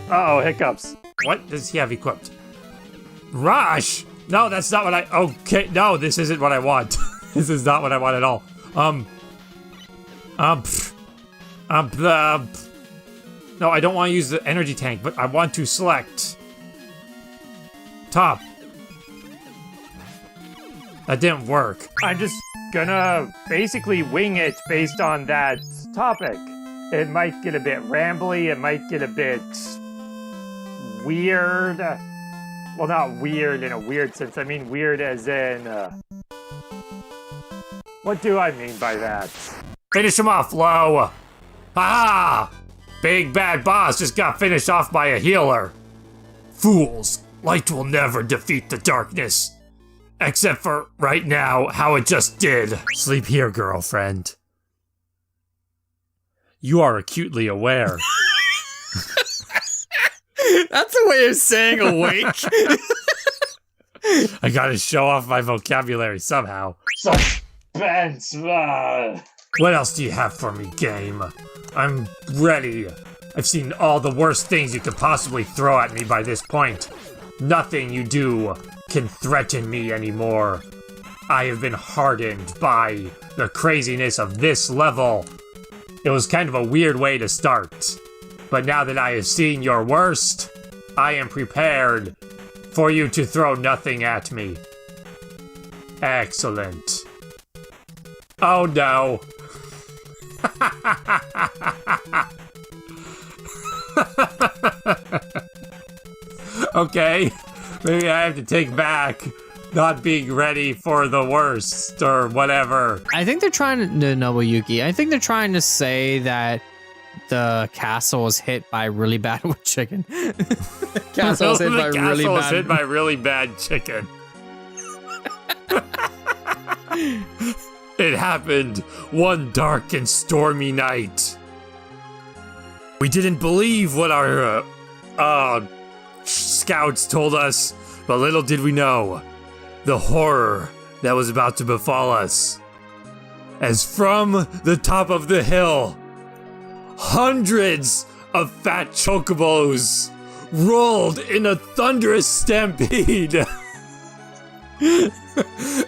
Uh-oh, hiccups. What does he have equipped? Rush! No, that's not what I... Okay, no, this isn't what I want. This is not what I want at all. No, I don't want to use the energy tank, but I want to select top. That didn't work. I'm just gonna basically wing it based on that topic. It might get a bit rambly, it might get a bit weird. Well, not weird in a weird sense, I mean weird as in, what do I mean by that? Finish him off, Lo! Ah! Big bad boss just got finished off by a healer. Fools, light will never defeat the darkness. Except for, right now, how it just did. Sleep here, girlfriend. You are acutely aware. That's a way of saying awake. I gotta show off my vocabulary somehow. Suspense! What else do you have for me, game? I'm ready. I've seen all the worst things you could possibly throw at me by this point. Nothing you do can threaten me anymore. I have been hardened by the craziness of this level. It was kind of a weird way to start. But now that I have seen your worst, I am prepared for you to throw nothing at me. Excellent. Oh no. Okay, maybe I have to take back not being ready for the worst or whatever. I think they're trying to, Nobuyuki, I think they're trying to say that the castle was hit by really bad wood chicken. Castle was hit by really bad. Was hit by really bad chicken. It happened one dark and stormy night. We didn't believe what our scouts told us, but little did we know the horror that was about to befall us. As from the top of the hill, hundreds of fat chocobos rolled in a thunderous stampede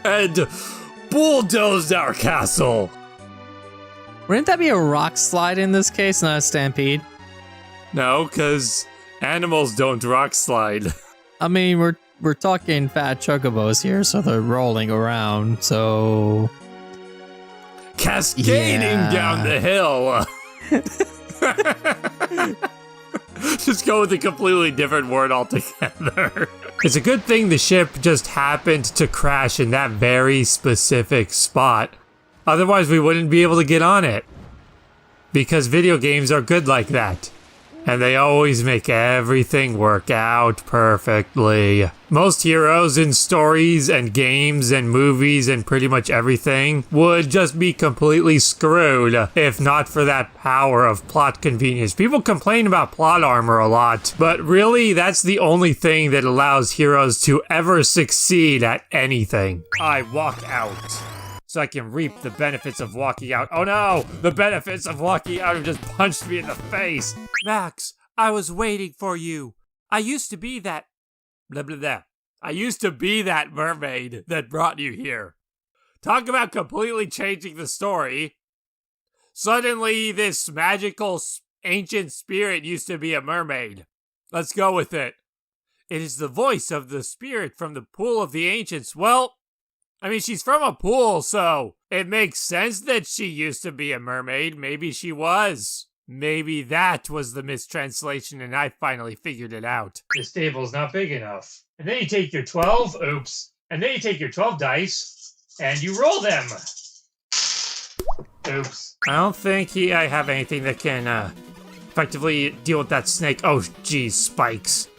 and bulldozed our castle. Wouldn't that be a rock slide in this case, not a stampede? No, because animals don't rock slide. I mean, we're talking fat chocobos here, so they're rolling around, so... Cascading down the hill. Just go with a completely different word altogether. It's a good thing the ship just happened to crash in that very specific spot. Otherwise, we wouldn't be able to get on it. Because video games are good like that. And they always make everything work out perfectly. Most heroes in stories and games and movies and pretty much everything would just be completely screwed if not for that power of plot convenience. People complain about plot armor a lot, but really that's the only thing that allows heroes to ever succeed at anything. I walk out so I can reap the benefits of walking out. Oh no! The benefits of walking out have just punched me in the face! Max, I was waiting for you. I used to be that... blah blah blah. I used to be that mermaid that brought you here. Talk about completely changing the story. Suddenly, this magical ancient spirit used to be a mermaid. Let's go with it. It is the voice of the spirit from the pool of the ancients. Well, I mean, she's from a pool, so it makes sense that she used to be a mermaid. Maybe she was. Maybe that was the mistranslation and I finally figured it out. The stable's not big enough. And then you take your 12, oops. And then you take your 12 dice, and you roll them. Oops. I don't think I have anything that can effectively deal with that snake. Oh, geez, spikes.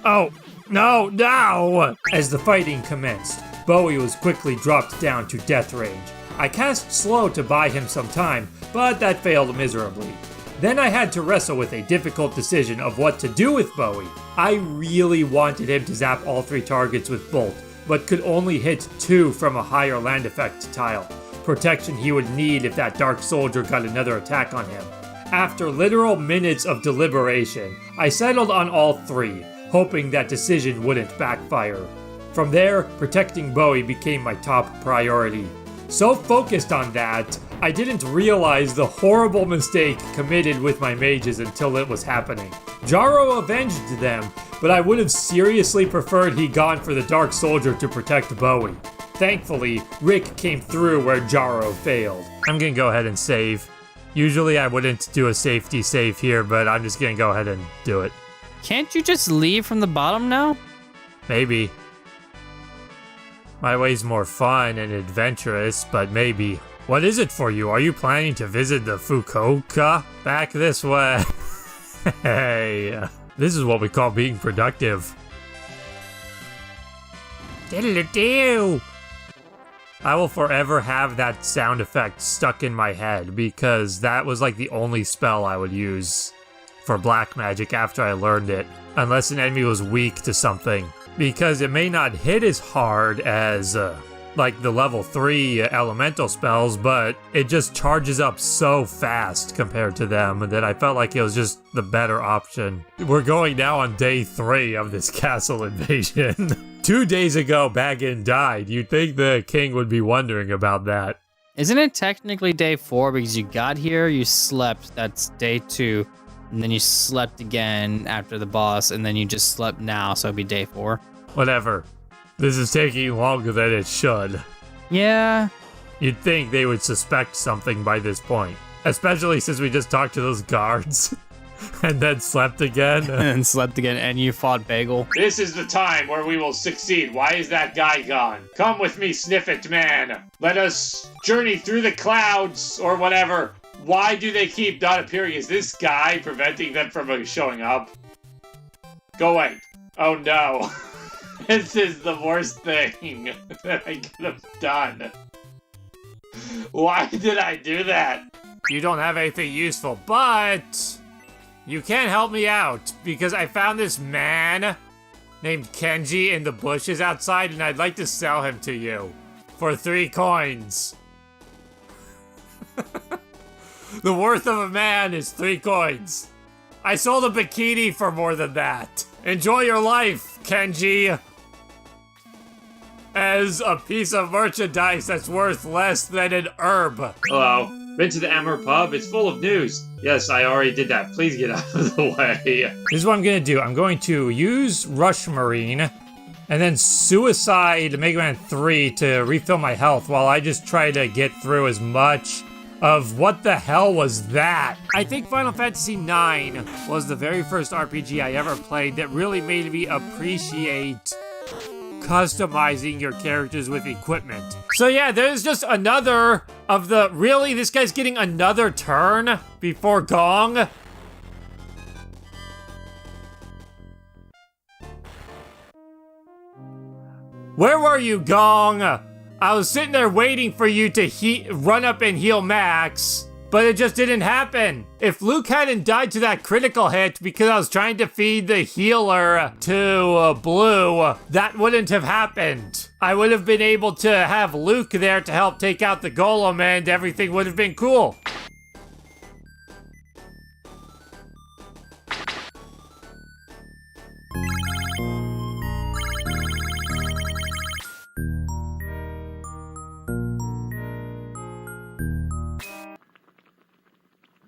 Oh, no! As the fighting commenced, Bowie was quickly dropped down to death range. I cast slow to buy him some time, but that failed miserably. Then I had to wrestle with a difficult decision of what to do with Bowie. I really wanted him to zap all 3 targets with Bolt, but could only hit 2 from a higher land effect tile. Protection he would need if that Dark Soldier got another attack on him. After literal minutes of deliberation, I settled on all 3, hoping that decision wouldn't backfire. From there, protecting Bowie became my top priority. So focused on that, I didn't realize the horrible mistake committed with my mages until it was happening. Jaro avenged them, but I would have seriously preferred he gone for the Dark Soldier to protect Bowie. thankfully, Rick came through where Jaro failed. I'm gonna go ahead and save. Usually I wouldn't do a safety save here, but I'm just gonna go ahead and do it. Can't you just leave from the bottom now? Maybe. My way's more fun and adventurous, but maybe. What is it for you? Are you planning to visit the Fukuoka? Back this way. Hey, this is what we call being productive. Diddle-a-doo! I will forever have that sound effect stuck in my head because that was like the only spell I would use for black magic after I learned it, unless an enemy was weak to something. Because it may not hit as hard as like the level 3 elemental spells, but it just charges up so fast compared to them that I felt like it was just the better option. We're going now on day 3 of this castle invasion. 2 days ago, Baggin died. You'd think the king would be wondering about that. Isn't it technically day 4 because you got here, you slept, that's day 2, and then you slept again after the boss, and then you just slept now, so it'd be day 4? Whatever. This is taking longer than it should. Yeah. You'd think they would suspect something by this point. Especially since we just talked to those guards. And then slept again. And slept again, and you fought Bagel. This is the time where we will succeed. Why is that guy gone? Come with me, Sniffit Man. Let us journey through the clouds, or whatever. Why do they keep not appearing? Is this guy preventing them from showing up? Go away. Oh no. This is the worst thing that I could have done. Why did I do that? You don't have anything useful, but you can help me out because I found this man named Kenji in the bushes outside and I'd like to sell him to you for 3 coins. The worth of a man is 3 coins. I sold a bikini for more than that. Enjoy your life, Kenji. As a piece of merchandise that's worth less than an herb. Hello. Been to the Amber Pub? It's full of news. Yes, I already did that. Please get out of the way. This is what I'm gonna do. I'm going to use Rush Marine and then Suicide Mega Man 3 to refill my health while I just try to get through as much of what the hell was that? I think Final Fantasy IX was the very first RPG I ever played that really made me appreciate customizing your characters with equipment. So yeah, there's just another of the... Really? This guy's getting another turn before Gong? Where were you, Gong? I was sitting there waiting for you to run up and heal Max, but it just didn't happen. If Luke hadn't died to that critical hit because I was trying to feed the healer to Blue, that wouldn't have happened. I would have been able to have Luke there to help take out the golem and everything would have been cool.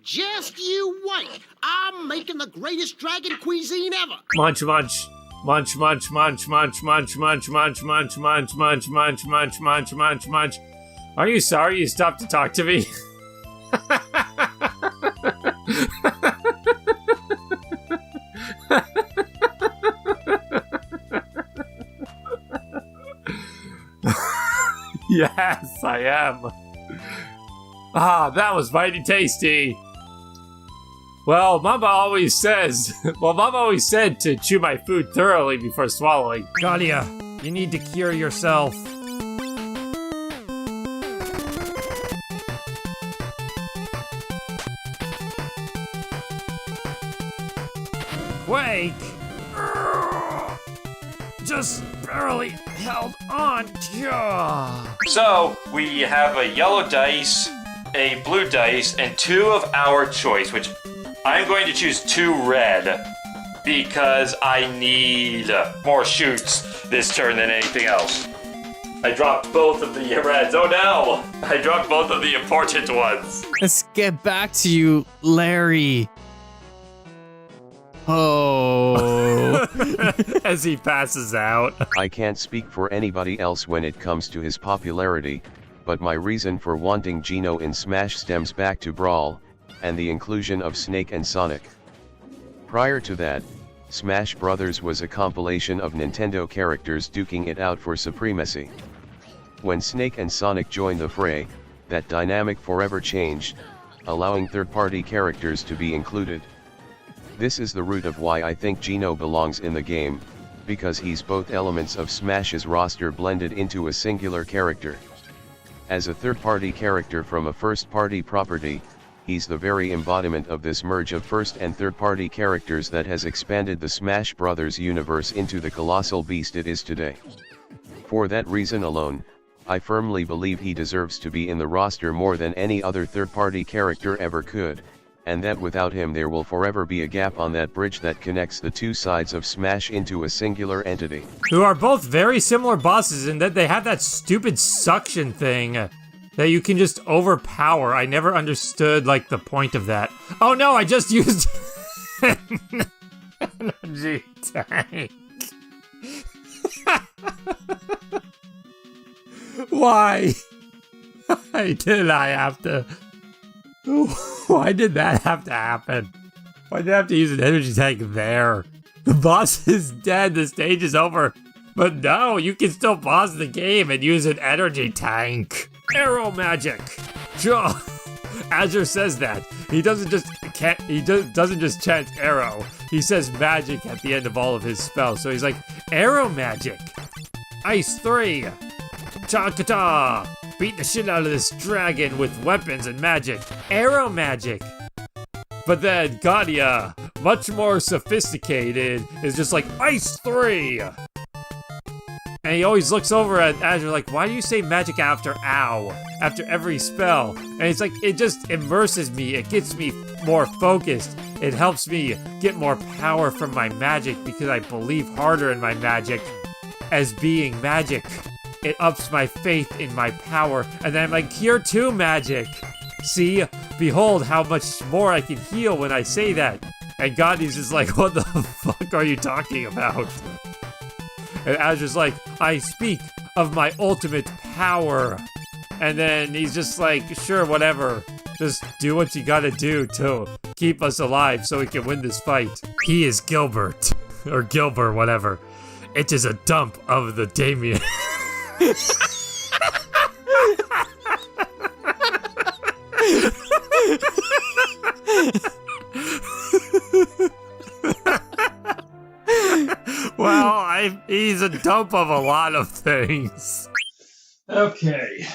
Just you wait. I'm making the greatest dragon cuisine ever. Munch, munch. Munch, munch, munch, munch, munch, munch, munch, munch, munch, munch, munch, munch, munch, munch, munch. Are you sorry you stopped to talk to me? Yes, I am. Ah, that was mighty tasty. Well, Mama always said to chew my food thoroughly before swallowing. Galia, you need to cure yourself. Quake! Just barely held on. So, we have a yellow dice, a blue dice, and 2 of our choice, which I'm going to choose 2 red because I need more shoots this turn than anything else. I dropped both of the reds. Oh no! I dropped both of the important ones. Let's get back to you, Larry. Oh. As he passes out. I can't speak for anybody else when it comes to his popularity, but my reason for wanting Geno in Smash stems back to Brawl, and the inclusion of Snake and Sonic. Prior to that, Smash Bros. Was a compilation of Nintendo characters duking it out for supremacy. When Snake and Sonic joined the fray, that dynamic forever changed, allowing third-party characters to be included. This is the root of why I think Geno belongs in the game, because he's both elements of Smash's roster blended into a singular character. As a third-party character from a first-party property, he's the very embodiment of this merge of first and third-party characters that has expanded the Smash Bros. Universe into the colossal beast it is today. For that reason alone, I firmly believe he deserves to be in the roster more than any other third-party character ever could, and that without him there will forever be a gap on that bridge that connects the two sides of Smash into a singular entity. Who are both very similar bosses in that they have that stupid suction thing that you can just overpower. I never understood, like, the point of that. Oh no, I just used energy tank. Why? Why did I have to? Why did that have to happen? Why did I have to use an energy tank there? The boss is dead, the stage is over. But no, you can still pause the game and use an energy tank. Arrow magic. Sure. Azure says that. He doesn't just chant arrow. He says magic at the end of all of his spells. So he's like, arrow magic. Ice 3. Cha-ka-ta. Beat the shit out of this dragon with weapons and magic. Arrow magic. But then Gadia, much more sophisticated, is just like, Ice 3! And he always looks over at Azure like, why do you say magic after ow? After every spell? And it's like, it just immerses me, it gets me more focused. It helps me get more power from my magic because I believe harder in my magic as being magic. It ups my faith in my power, and then I'm like, Cure 2 magic! See? Behold how much more I can heal when I say that. And Gandhi's just like, what the fuck are you talking about? And Azure's like, I speak of my ultimate power. And then he's just like, sure, whatever. Just do what you gotta do to keep us alive so we can win this fight. He is Gilbert. Or Gilbert, whatever. It is a dump of the Damien. Well, he's a dump of a lot of things. Okay.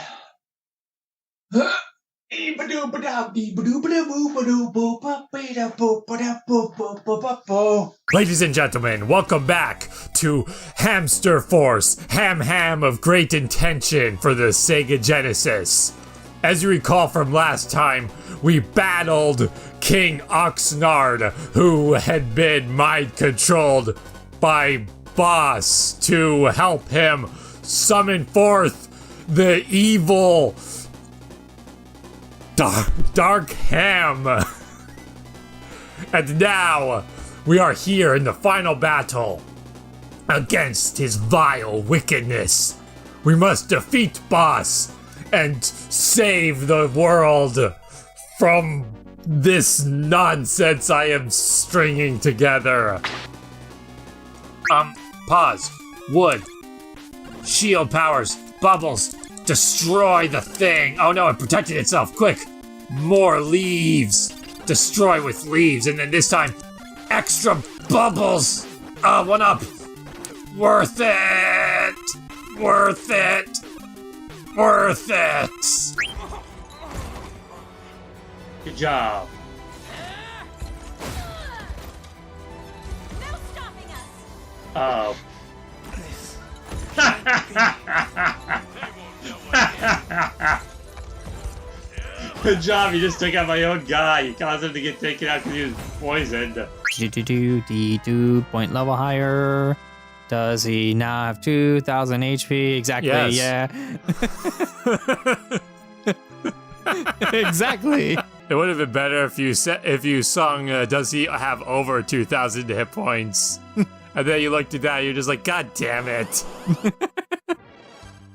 Ladies and gentlemen, welcome back to Hamster Force, Ham of Great Intention for the Sega Genesis. As you recall from last time, we battled King Oxnard, who had been mind-controlled by Boss to help him summon forth the evil Dark Ham. And now, we are here in the final battle against his vile wickedness. We must defeat Boss and save the world from this nonsense I am stringing together. Pause. Wood. Shield powers. Bubbles. Destroy the thing. Oh no, it protected itself. Quick. More leaves. Destroy with leaves. And then this time, extra bubbles. 1 up. Worth it. Worth it. Worth it. Good job. Oh. Good job, you just took out my own guy. You caused him to get taken out because he was poisoned. D2 point level higher. Does he now have 2,000 HP? Exactly, yes. Yeah. Exactly. It would have been better if you sung, does he have over 2,000 hit points? And then you looked at that, you're just like, God damn it.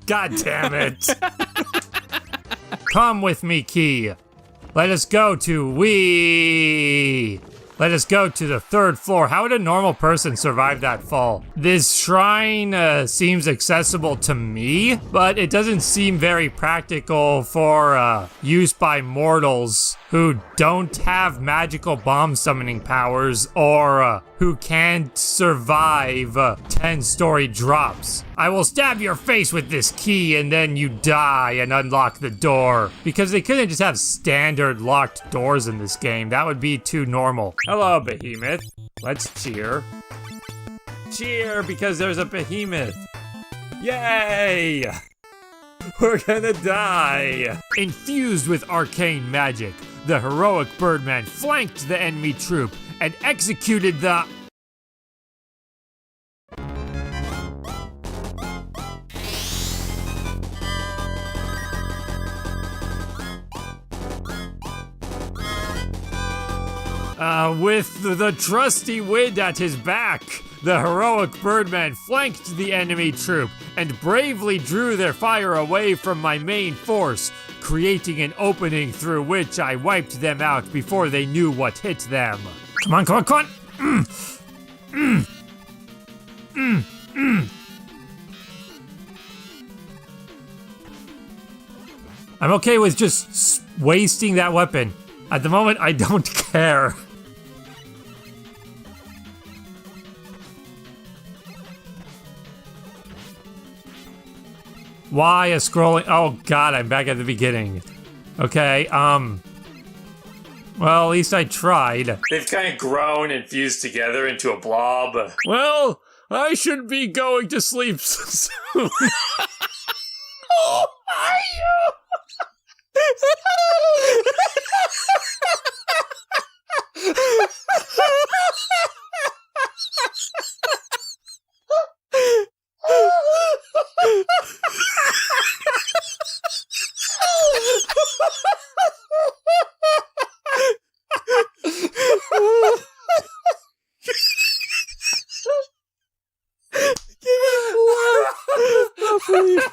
God damn it. Come with me, Key. Let us go to Let us go to the 3rd floor. How would a normal person survive that fall? This shrine seems accessible to me, but it doesn't seem very practical for use by mortals who don't have magical bomb summoning powers or who can't survive 10-story drops. I will stab your face with this key and then you die and unlock the door. Because they couldn't just have standard locked doors in this game. That would be too normal. Hello, behemoth. Let's cheer. Cheer because there's a behemoth. Yay! We're gonna die. Infused with arcane magic, the heroic Birdman flanked the enemy troop and executed the... with the trusty wind at his back, the heroic Birdman flanked the enemy troop and bravely drew their fire away from my main force, creating an opening through which I wiped them out before they knew what hit them. Come on, come on, come on! I'm okay with just wasting that weapon. At the moment, I don't care. Why a scrolling? Oh God, I'm back at the beginning. Okay, well, at least I tried. They've kind of grown and fused together into a blob. Well, I should be going to sleep soon. Oh, are you?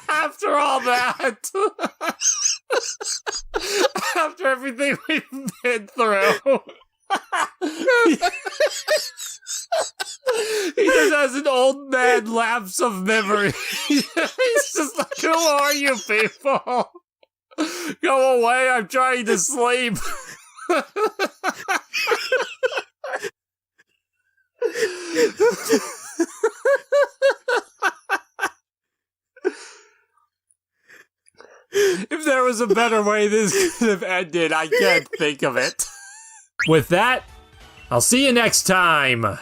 After all that, after everything we've been through, he just has an old man lapse of memory. He's just like, who are you people? Go away, I'm trying to sleep. If there was a better way this could have ended, I can't think of it. With that, I'll see you next time.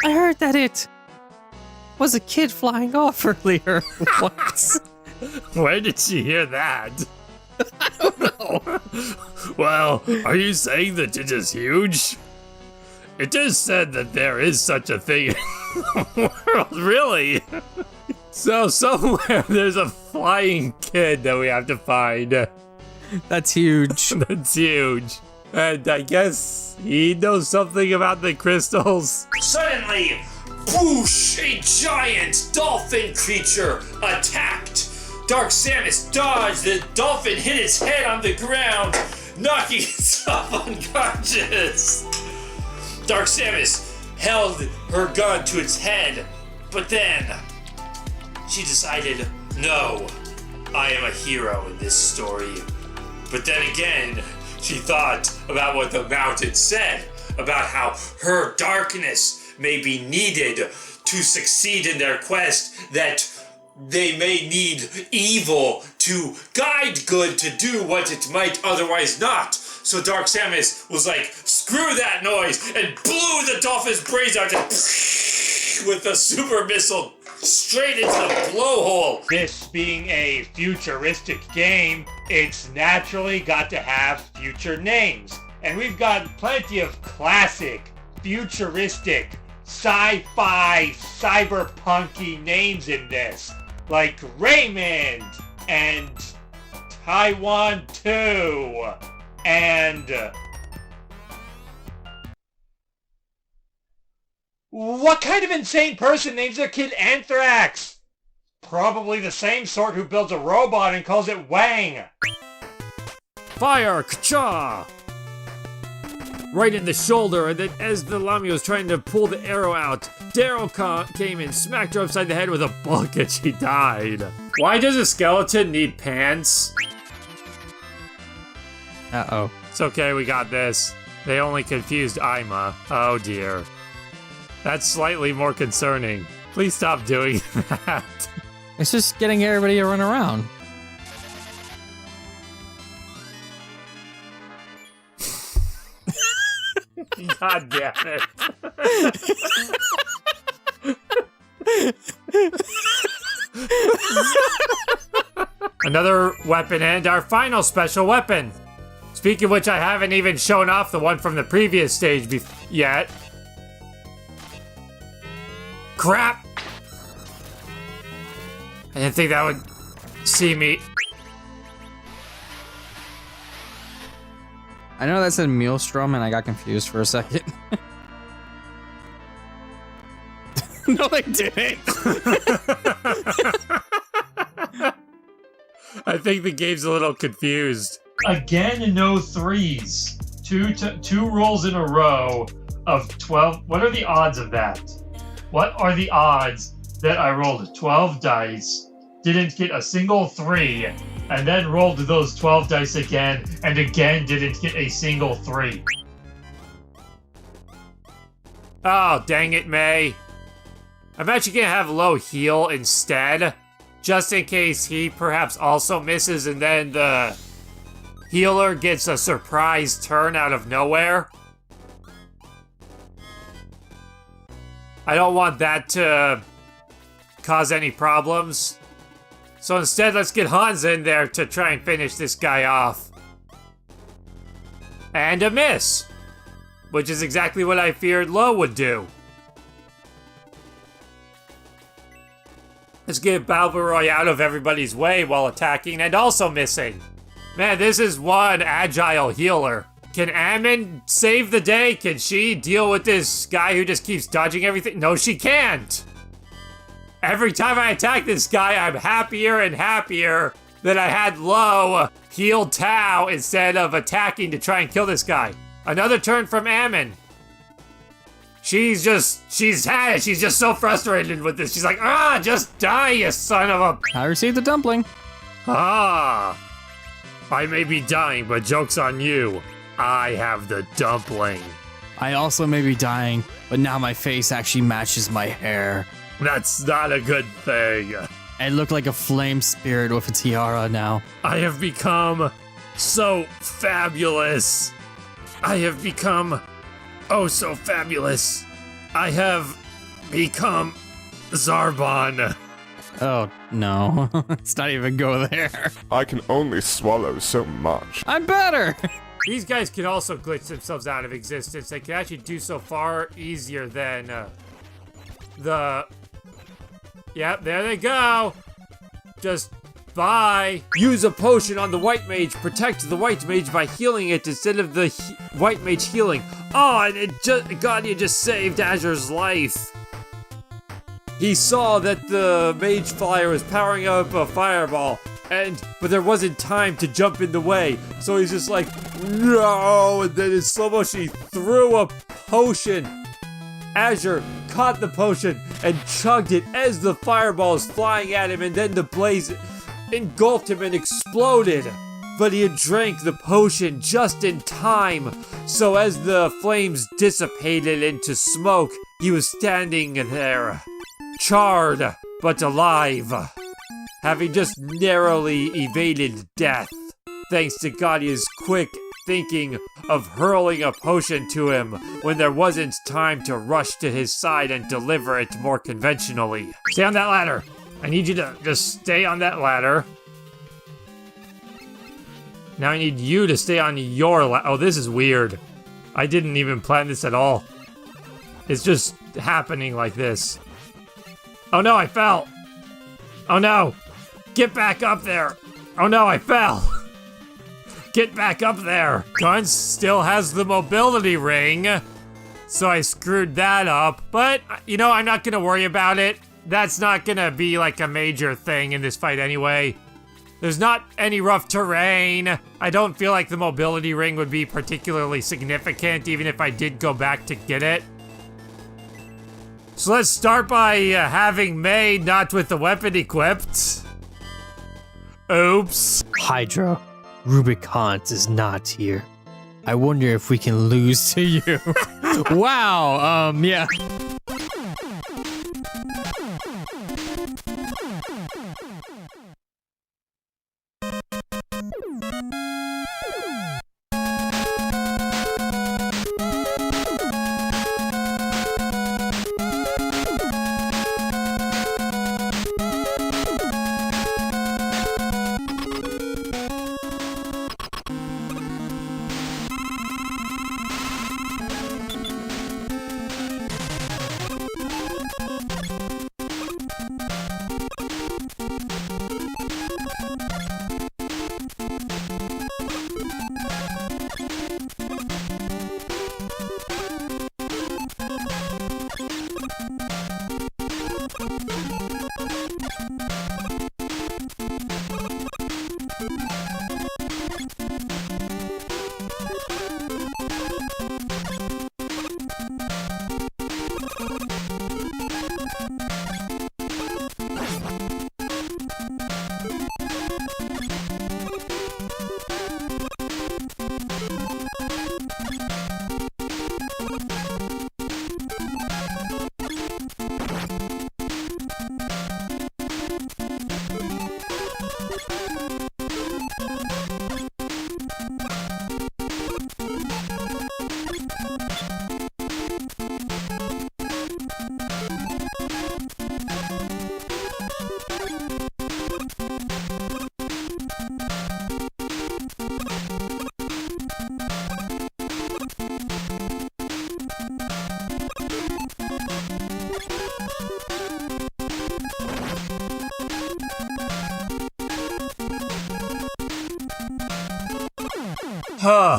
I heard that it was a kid flying off earlier. What? Where did she hear that? I don't know. Well, are you saying that it is huge? It is said that there is such a thing in the world, really? So somewhere there's a flying kid that we have to find. That's huge. That's huge. And I guess he knows something about the crystals. Suddenly, whoosh, a giant dolphin creature attacked. Dark Samus dodged, the dolphin hit his head on the ground, knocking itself unconscious. Dark Samus held her gun to its head, but then she decided, no, I am a hero in this story. But then again, she thought about what the mountain said, about how her darkness may be needed to succeed in their quest, that they may need evil to guide good to do what it might otherwise not. So Dark Samus was like, screw that noise, and blew the dolphin's brains out with a super missile straight into the blowhole. This being a futuristic game, it's naturally got to have future names. And we've got plenty of classic, futuristic, sci-fi, cyberpunky names in this. Like Raymond, and Taiwan 2, and... what kind of insane person names their kid Anthrax? Probably the same sort who builds a robot and calls it Wang. Fire! Ka-cha! Right in the shoulder, and then as the Lamy was trying to pull the arrow out, Daryl came and smacked her upside the head with a book and she died. Why does a skeleton need pants? Uh-oh. It's okay, we got this. They only confused Ima. Oh dear. That's slightly more concerning. Please stop doing that. It's just getting everybody to run around. God damn it. Another weapon and our final special weapon. Speaking of which, I haven't even shown off the one from the previous stage yet. Crap! I didn't think that would see me. I know that said Maelstrom and I got confused for a second. No, they didn't. I think the game's a little confused. Again, no threes. Two rolls in a row of 12. What are the odds of that? What are the odds that I rolled 12 dice, didn't get a single 3, and then rolled those 12 dice again, and again didn't get a single 3? Oh, dang it, May. I'm actually gonna have low heal instead, just in case he perhaps also misses and then the healer gets a surprise turn out of nowhere. I don't want that to cause any problems. So instead, let's get Hans in there to try and finish this guy off. And a miss, which is exactly what I feared Lo would do. Let's get Balbaroy out of everybody's way while attacking and also missing. Man, this is one agile healer. Can Ammon save the day? Can she deal with this guy who just keeps dodging everything? No, she can't. Every time I attack this guy, I'm happier and happier that I had Lo heal Tao instead of attacking to try and kill this guy. Another turn from Ammon. She's just so frustrated with this. She's like, just die, you son of a... I received the dumpling. I may be dying, but joke's on you. I have the dumpling. I also may be dying, but now my face actually matches my hair. That's not a good thing. I look like a flame spirit with a tiara now. I have become so fabulous. I have become so fabulous. I have become Zarbon. Oh, no. Let's not even go there. I can only swallow so much. I'm better! These guys can also glitch themselves out of existence. They can actually do so far easier than Yep, there they go. Just bye. Use a potion on the white mage. Protect the white mage by healing it instead of the white mage healing. Oh, and God, you just saved Azure's life. He saw that the mage flyer was powering up a fireball, but there wasn't time to jump in the way, so he's just like, no, and then in slow motion he threw a potion. Azure caught the potion and chugged it as the fireball is flying at him, and then the blaze engulfed him and exploded. But he had drank the potion just in time, so as the flames dissipated into smoke, he was standing there, charred but alive, having just narrowly evaded death, thanks to Gadia's quick thinking of hurling a potion to him when there wasn't time to rush to his side and deliver it more conventionally. Stay on that ladder. I need you to just stay on that ladder. Now I need you to stay on your ladder. Oh, this is weird. I didn't even plan this at all. It's just happening like this. Oh no, I fell. Oh no. Get back up there. Oh no, I fell. Get back up there. Gun still has the mobility ring, so I screwed that up. But, you know, I'm not gonna worry about it. That's not gonna be like a major thing in this fight anyway. There's not any rough terrain. I don't feel like the mobility ring would be particularly significant, even if I did go back to get it. So let's start by having May not with the weapon equipped. Oops. Hydra, Rubicon is not here. I wonder if we can lose to you. Wow, yeah.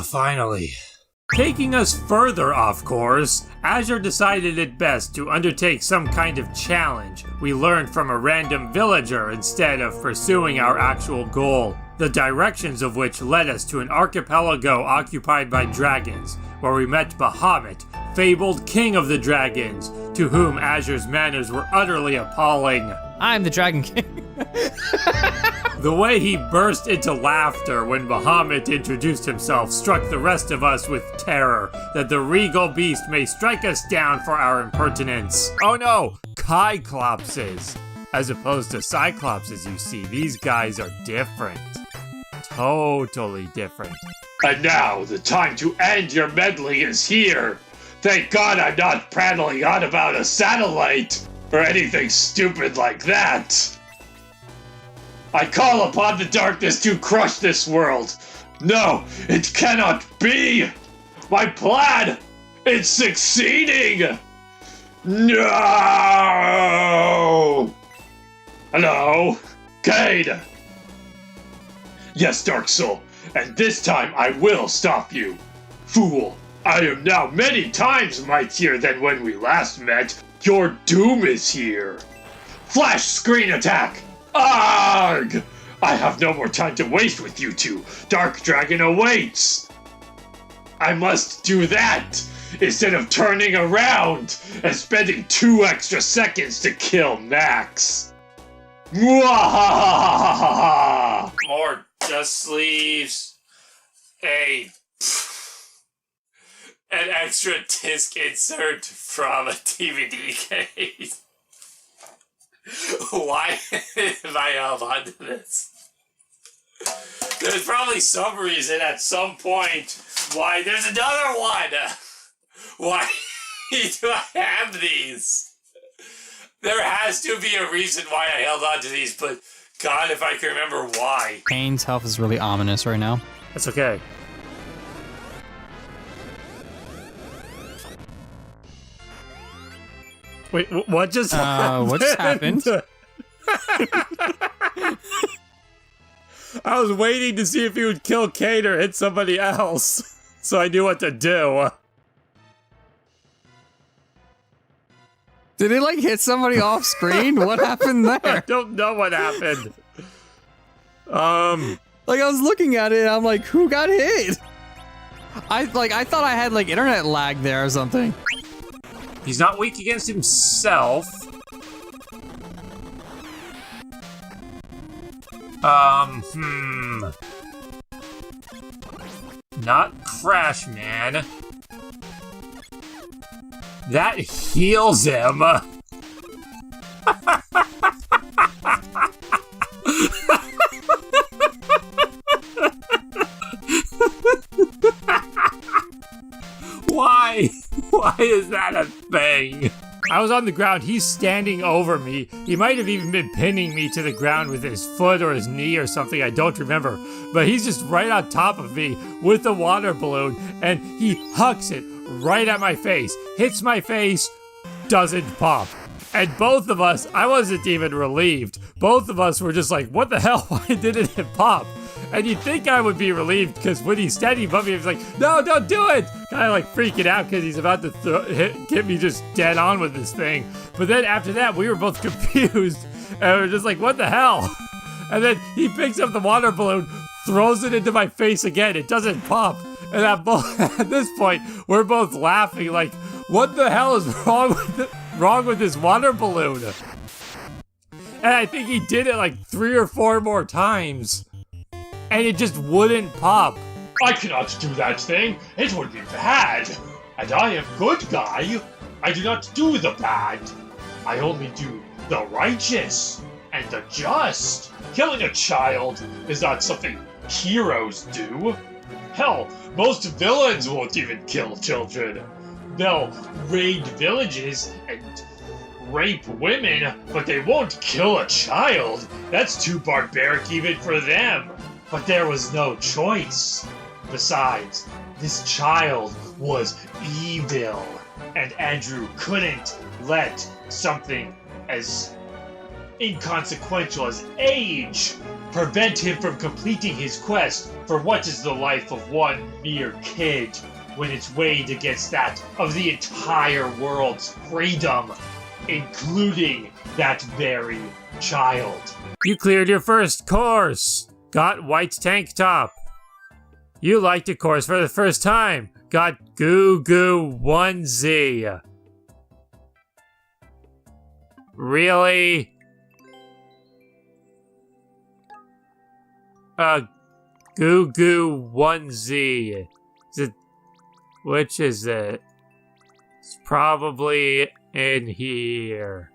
Finally. Taking us further off course, Azure decided it best to undertake some kind of challenge we learned from a random villager instead of pursuing our actual goal, the directions of which led us to an archipelago occupied by dragons, where we met Bahamut, fabled king of the dragons, to whom Azure's manners were utterly appalling. I'm the Dragon King. The way he burst into laughter when Bahamut introduced himself struck the rest of us with terror that the regal beast may strike us down for our impertinence. Oh no, Cyclopses. As opposed to Cyclopses, you see, these guys are different. Totally different. And now, the time to end your meddling is here. Thank God I'm not prattling on about a satellite or anything stupid like that. I call upon the darkness to crush this world. No, it cannot be. My plan, it's succeeding. No. Hello, Cade. Yes, Dark Soul, and this time I will stop you. Fool, I am now many times mightier than when we last met. Your doom is here. Flash screen attack. Arg! I have no more time to waste with you two. Dark Dragon awaits. I must do that instead of turning around and spending 2 extra seconds to kill Max. Mwahahahaha! More dust sleeves. An extra disc insert from a DVD case. Why have I held on to this? There's probably some reason at some point why there's another one. Why do I have these? There has to be a reason why I held on to these, but God, if I can remember why. Kane's health is really ominous right now. That's okay. Wait, what just happened? What just happened? I was waiting to see if he would kill Kane or hit somebody else, so I knew what to do. Did it like hit somebody off screen? What happened there? I don't know what happened. Like I was looking at it and I'm like, who got hit? I thought I had like internet lag there or something. He's not weak against himself. Not Crash Man. That heals him. Why? Why is that a thing? I was on the ground, he's standing over me. He might have even been pinning me to the ground with his foot or his knee or something, I don't remember. But he's just right on top of me with the water balloon, and he hucks it right at my face. Hits my face, doesn't pop. And both of us, I wasn't even relieved. Both of us were just like, what the hell, why didn't it pop? And you'd think I would be relieved because when he's standing above me, he's like, no, don't do it! Kind of like freaking out because he's about to get me just dead on with this thing. But then after that, we were both confused. And we were just like, what the hell? And then he picks up the water balloon, throws it into my face again. It doesn't pop. And at this point, we're both laughing like, what the hell is wrong with this water balloon? And I think he did it like 3 or 4 more times. And it just wouldn't pop. I cannot do that thing. It would be bad. And I am good guy. I do not do the bad. I only do the righteous and the just. Killing a child is not something heroes do. Hell, most villains won't even kill children. They'll raid villages and rape women, but they won't kill a child. That's too barbaric even for them. But there was no choice. Besides, this child was evil, and Andrew couldn't let something as inconsequential as age prevent him from completing his quest for what is the life of one mere kid when it's weighed against that of the entire world's freedom, including that very child. You cleared your first course. Got white tank top. You liked a course for the first time. Got Goo Goo onesie. Really? Goo Goo onesie. Which is it? It's probably in here.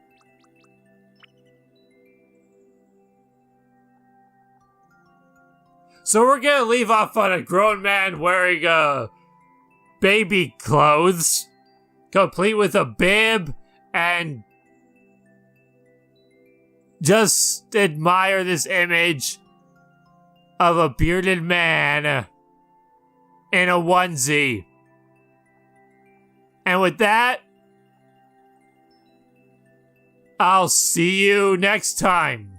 So we're gonna leave off on a grown man wearing baby clothes, complete with a bib, and just admire this image of a bearded man in a onesie. And with that, I'll see you next time.